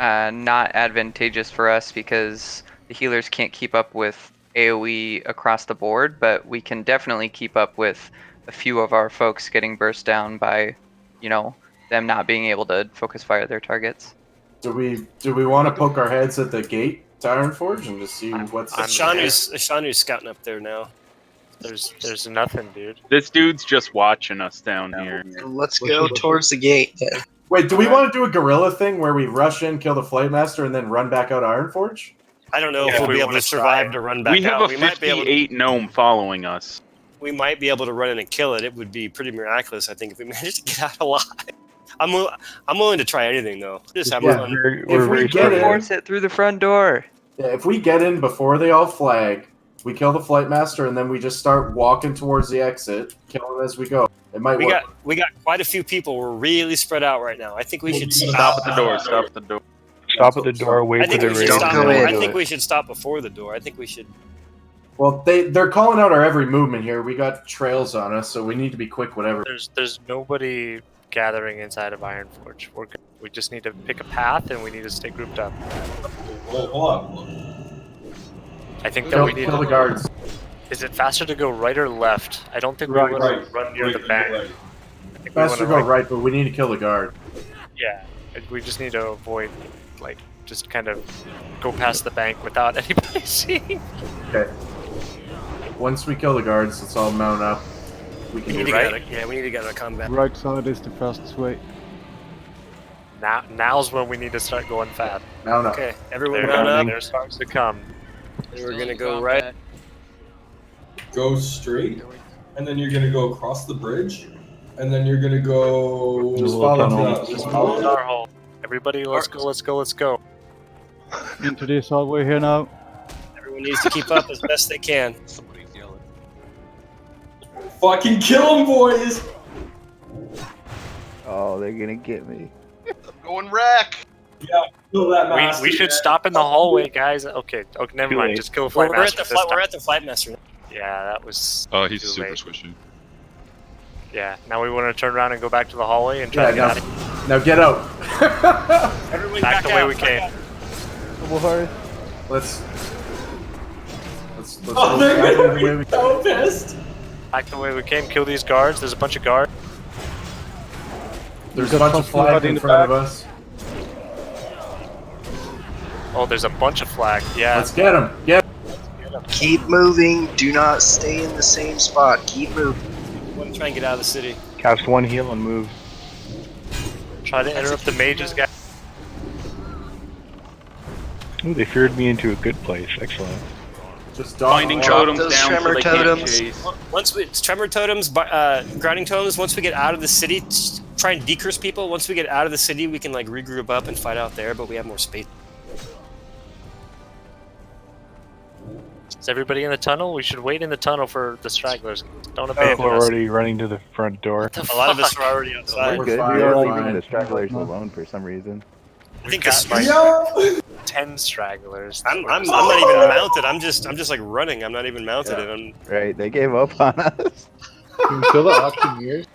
not advantageous for us because the healers can't keep up with AoE across the board, but we can definitely keep up with a few of our folks getting burst down by, them not being able to focus fire their targets. Do we want to poke our heads at the gate to Ironforge and just see what's? Shanu's scouting up there now. There's nothing, dude. This dude's just watching us down here. Let's go towards the gate then. Wait, do we want to do a guerrilla thing where we rush in, kill the Flight Master, and then run back out Ironforge? I don't know if we'll be able to survive to run back out. We have a 58 gnome following us. We might be able to run in and kill it. It would be pretty miraculous, I think, if we managed to get out alive. I'm willing to try anything though. Just have fun. If we get in, force it through the front door. Yeah, if we get in before they all flag, we kill the Flight Master, and then we just start walking towards the exit, killing them as we go. It might work. We got quite a few people. We're really spread out right now. I think we should stop at the door. Stop at the door. Stop at the door. Wait for the raid. I think we should stop before the door. I think we should. Well, they're calling out our every movement here. We got trails on us, so we need to be quick. Whatever. There's nobody gathering inside of Ironforge. We just need to pick a path, and we need to stay grouped up. Hold on. I think that we need kill the guards. Is it faster to go right or left? I don't think we want to run near the bank. Faster go right, but we need to kill the guard. Yeah, we just need to avoid, just kind of go past the bank without anybody seeing. Okay. Once we kill the guards, let's all mount up. We need to get out of combat. Right side is the fastest way. Now's when we need to start going fast. Mount up. Okay, everyone mount up. There's starts to come. We're gonna go right. Go straight, and then you're gonna go across the bridge, and then you're gonna go. Just follow our hole. Everybody, let's go. Into this hallway here now. Everyone needs to keep up as best they can. Somebody's yelling. Fucking kill them, boys! Oh, they're gonna get me. I'm going wreck. Yeah, kill that master. We should stop in the hallway, guys. Okay, never mind. Just kill the Flight Master. We're at the Flight Master. Yeah, that was. Oh, he's super squishy. Yeah, now we want to turn around and go back to the hallway and try to get out of here. Now get out. Everyone back the way we came. Let's Oh, they're gonna be so pissed. Back the way we came. Kill these guards. There's a bunch of guards. There's a bunch of flags in front of us. Oh, there's a bunch of flags. Yeah. Let's get them. Get. Keep moving. Do not stay in the same spot. Keep moving. I want to try and get out of the city. Cast one heal and move. Try to interrupt the mages, guys. Ooh, they feared me into a good place. Excellent. Just finding totems those down tremor so they totems. can't chase. Once we tremor totems, grounding totems. Once we get out of the city, try and decurse people. Once we get out of the city, we can regroup up and fight out there, but we have more space. Is everybody in the tunnel? We should wait in the tunnel for the stragglers. Don't People abandon are us. already running to the front door. A lot of us are already outside. We're good. We are leaving the stragglers alone for some reason. I think got the 10 stragglers. I'm not even mounted. I'm just running. I'm not even mounted. And Right, they gave up on us. Can we kill the auctioneers?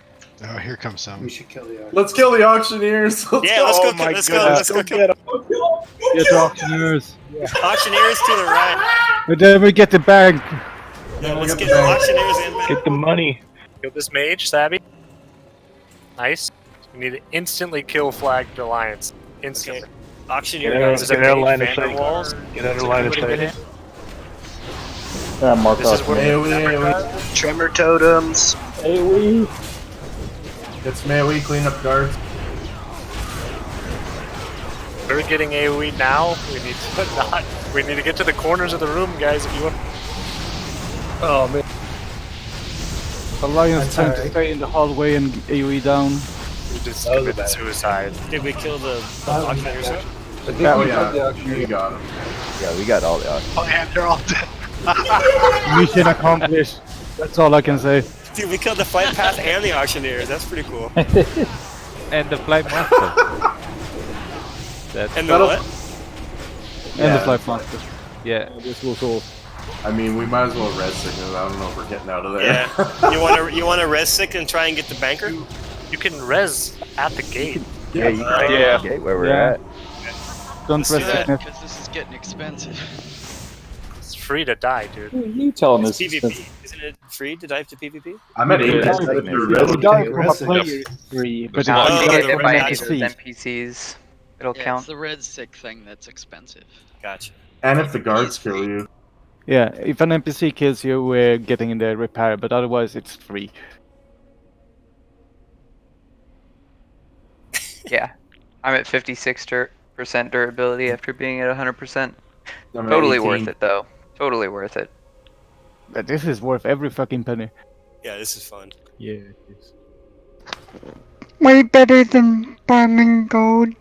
Oh, here comes some. We should kill the auction. Let's kill the auctioneers. Let's go kill them. Get the auctioneers. Auctioneers to the right. And then we get the bank. Let's get the auctioneers in. Get the money. Kill this mage, Sabby. Nice. We need to instantly kill Flagged Alliance. Instantly. Okay. Auctioneer. Get out of line of sight. Get out of line of sight. Mark This is off. where Tremor totems. It's melee, clean up guards. we're getting AoE now. We need to not. We need to get to the corners of the room, guys. If you want. Oh man. Alliance trying to stay in the hallway and AoE down. We just committed suicide. Did we kill the auctioneers? Oh yeah, you got him. Yeah, we got all the auctioneers. Oh yeah, they're all dead. Mission accomplished. That's all I can say. Dude, we killed the flight path and the auctioneers. That's pretty cool. And the flight master. And the what? And the flight master. Yeah, this was all. I mean, we might as well res signal. I don't know if we're getting out of there. Yeah. You want to res sick and try and get the banker? You can res at the gate. Yeah, you can res at the gate where we're at. Don't Let's do res that, signal. because this is getting expensive. It's free to die, dude. You telling It's us? PvP. Isn't it free to dive to PvP? I'm at 8. You die from a player is free, but No, if you you die get from hit by an any of those NPC, NPCs, it'll Yeah, count. it's the red sick thing that's expensive. Gotcha. And if the guards kill you. yeah, if an NPC kills you, we're getting in the repair, but otherwise it's free. Yeah, I'm at 56% durability after being at 100%. I'm at Totally 18. worth it though. Totally worth it. But this is worth every fucking penny. Yeah, this is fun. Yeah, it is. Way better than farming gold.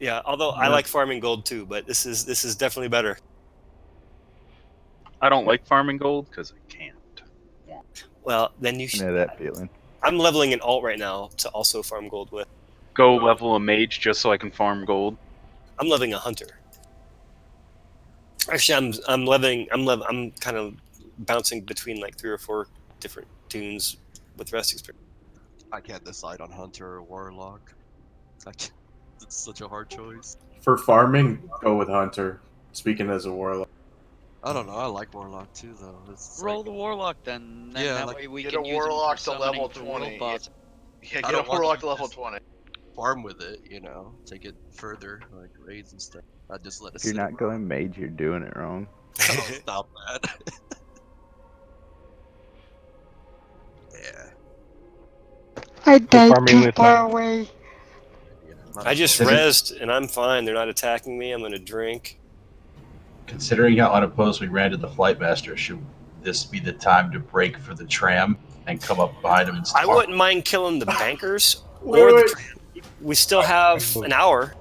Yeah, although I like farming gold too, but this is definitely better. I don't like farming gold because I can't. Well, then you I should. know that feeling. I'm leveling an alt right now to also farm gold with. Go level a mage just so I can farm gold. I'm leveling a hunter. Actually, I'm kind of bouncing between like 3 or 4 different tunes with rest experience. I can't decide on hunter or warlock. It's such a hard choice. For farming, go with hunter. Speaking as a warlock. I don't know. I like warlock too, though. Roll the warlock then. Yeah, that like, way we get can a use warlock him for to level summoning the 20. world boss. Yeah, I get a don't want warlock to to level just 20. farm with it, take it further, like raids and stuff. I just let it If you're sit not around. going mage, you're doing it wrong. Oh, stop that. Yeah. I died farming too with far away. I just rezzed and I'm fine. They're not attacking me. I'm gonna drink. Considering how unopposed we ran to the flight master, should this be the time to break for the tram and come up behind him and I start? wouldn't mind killing the bankers Wait, or wait. the tram. We still have an hour.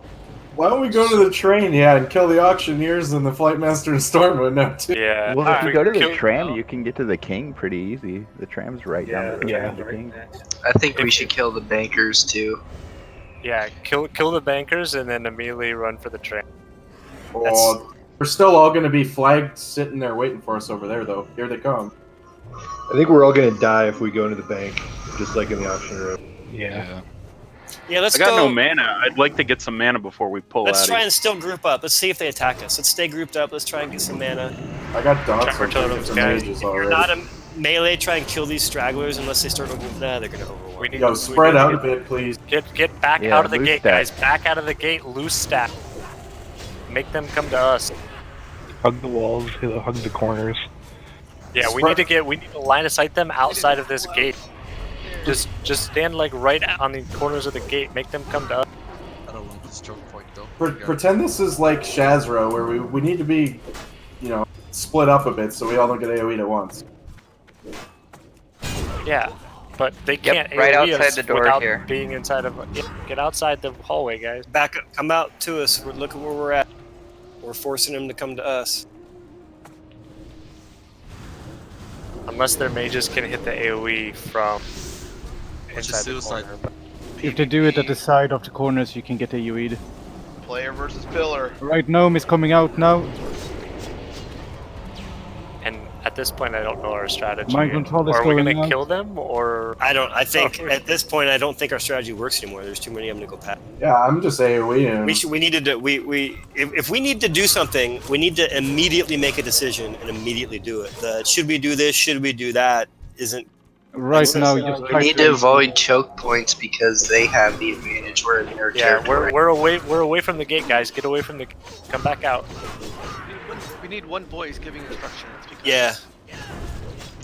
Why don't we go to the train, and kill the auctioneers and the flight master and Stormwood now too? Yeah. Well, if you go to the kill- tram, you can get to the king pretty easy. The tram's right down the road from the king. I think we should kill the bankers too. Yeah, kill the bankers and then immediately run for the train. Oh, we're still all going to be flagged sitting there waiting for us over there, though. Here they come. I think we're all gonna die if we go into the bank, just like in the auction room. Yeah. Yeah, let's I got go. no mana. I'd like to get some mana before we pull Let's out. try and still group up. Let's see if they attack us. Let's stay grouped up. Let's try and get some mana. I got dots Trapper on totems, some guys. mages If you're already. not a melee, try and kill these stragglers unless they start over. Nah, they're gonna overwhelm. We need Yo, we spread need to out a bit, please. Get back Yeah, out of the loose gate, stack. guys. Back out of the gate. Loose stack. Make them come to us. Hug the walls, hug the corners. Yeah, we need to line of sight them outside of this gate. Just stand like right on the corners of the gate. Make them come to us. I don't like this choke point though. Pretend this is like Shazro, where we need to be, split up a bit so we all don't get AoE'd at once. Yeah, but they can't right AoE outside us the door without here. being inside of. Yeah, get outside the hallway, guys. Back up. Come out to us. Look at where we're at. We're forcing them to come to us. Unless their mages can hit the AoE from Which is inside the suicide. corner. If they do it at the side of the corners, you can get a UE'd. Player versus pillar. Right, Gnome is coming out now. And at this point, I don't know our strategy. Mind control is Are we going gonna on. kill them or? I think at this point, I don't think our strategy works anymore. There's too many of them to go past. Yeah, I'm just AoE. We needed to. If we need to do something, we need to immediately make a decision and immediately do it. The should we do this? Should we do that? Isn't Right now, you We need to avoid choke points because they have the advantage. We're in their Yeah, territory. we're away from the gate, guys. Get away from the. Come back out. We need one voice giving instructions. Because, yeah.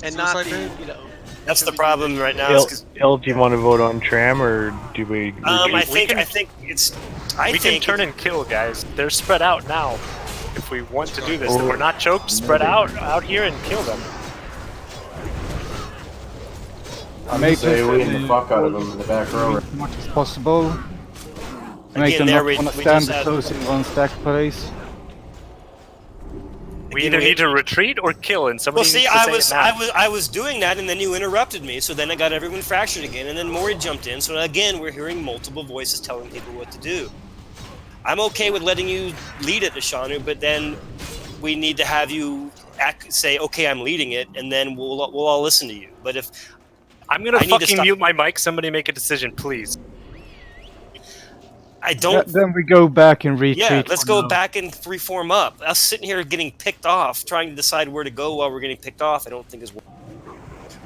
And not Suicide the, That's the problem right now. is 'cause- Il, do you want to vote on Tram or do we? I think it's. I we think can turn and kill, guys. They're spread out now. If we want to do this, if Oh. we're not choked, spread out here and kill them. I'm Make just AoEing the them fuck out of them in the back row. as much as possible. Make Again, them there not we- want to we stand just had- close in one stack place. We either need to retreat or kill, and somebody Well, see, needs to say it now. I was doing that, and then you interrupted me. So then I got everyone fractured again, and then Maury jumped in. So again, we're hearing multiple voices telling people what to do. I'm okay with letting you lead it, Ashanu, but then we need to have you say, okay, I'm leading it, and then we'll all listen to you. But if I'm gonna I need to fucking stop- mute my mic. Somebody make a decision, please. I don't. Then we go back and retreat. Yeah, let's for go now. back and reform up. Us sitting here getting picked off, trying to decide where to go while we're getting picked off, I don't think is.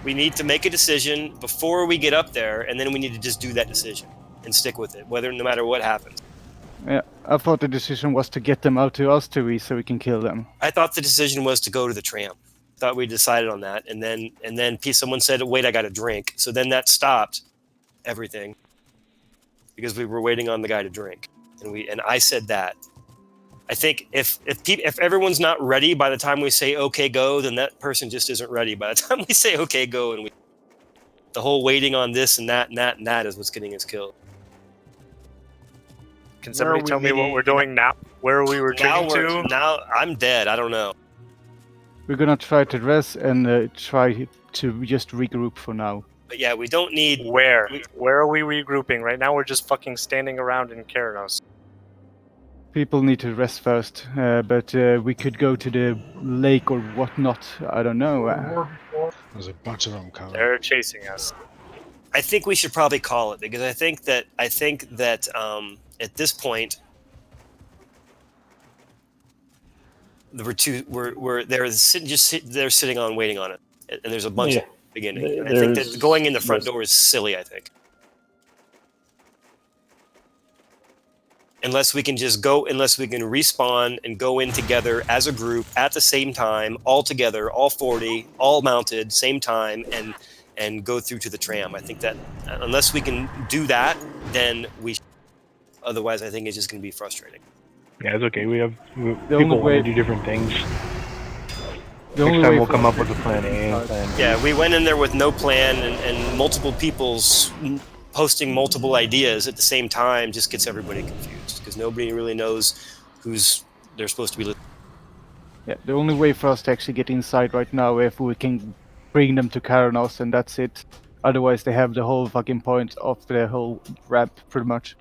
We need to make a decision before we get up there, and then we need to just do that decision and stick with it, no matter what happens. Yeah, I thought the decision was to get them out to us too, so we can kill them. I thought the decision was to go to the tram. Thought we decided on that, and then someone said, "Wait, I got a drink." So then that stopped everything because we were waiting on the guy to drink, and I said that. I think if everyone's not ready by the time we say okay go, then that person just isn't ready by the time we say okay go, and the whole waiting on this and that and that and that is what's getting us killed. Can somebody tell me what we're doing now? Where are we retreating to? Now I'm dead. I don't know. We're gonna try to rest and try to just regroup for now. But yeah, we don't need. Where are we regrouping? Right now we're just fucking standing around in Keranos. People need to rest first, but we could go to the lake or whatnot. I don't know. There's a bunch of them coming. They're chasing us. I think we should probably call it because I think that at this point they're sitting on waiting on it, and there's a bunch at the beginning. I think that going in the front door is silly. I think. Unless we can respawn and go in together as a group at the same time, all together, all 40, all mounted, same time, and go through to the tram. I think that unless we can do that, then otherwise I think it's just going to be frustrating. Yeah, it's okay. People want to do different things. Next time we'll come up with a plan A and plan B. Yeah, we went in there with no plan and multiple people's posting multiple ideas at the same time just gets everybody confused because nobody really knows who's they're supposed to be listening. Yeah, the only way for us to actually get inside right now if we can bring them to Keranos and that's it. Otherwise they have the whole fucking point of the whole ramp pretty much.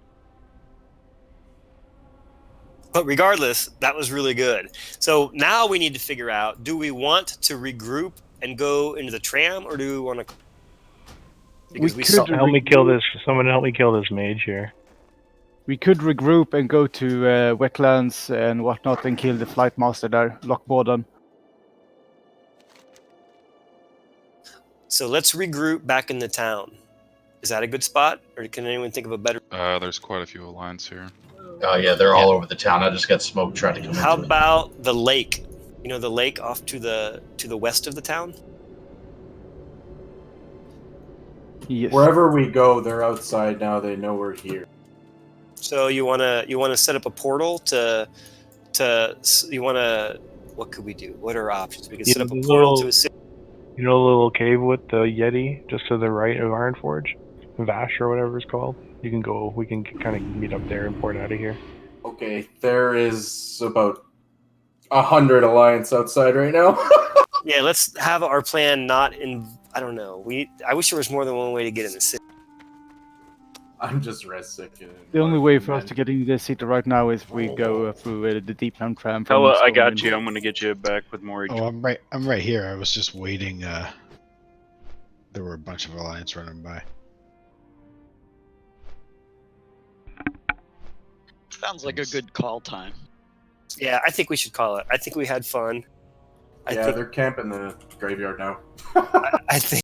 But regardless, that was really good. So now we need to figure out, do we want to regroup and go into the tram or do we want to... Help me kill this. Someone help me kill this mage here. We could regroup and go to wetlands and whatnot and kill the flight master there, Lockborden. So let's regroup back in the town. Is that a good spot, or can anyone think of a better? There's quite a few alliance here. Oh yeah, they're all over the town. I just got smoke trying to come How into it. about the lake? You know, the lake off to the west of the town. Yes. Wherever we go, they're outside now. They know we're here. So you wanna set up a portal what could we do? What are our options? We could set up a portal to a city. You know the little cave with the Yeti just to the right of Ironforge? Vash or whatever it's called? We can kind of meet up there and port out of here. Okay, there is about 100 alliance outside right now. Yeah, let's have our plan not in... I don't know. I wish there was more than one way to get in the city. I'm just rest sick. The only way for us to get into the city right now is if we go through the deep land tram. Hella, I got you. I'm gonna get you back with more. Oh, I'm right here. I was just waiting. There were a bunch of alliance running by. Sounds like a good call time. Yeah, I think we should call it. I think we had fun. Yeah, they're camping the graveyard now. I think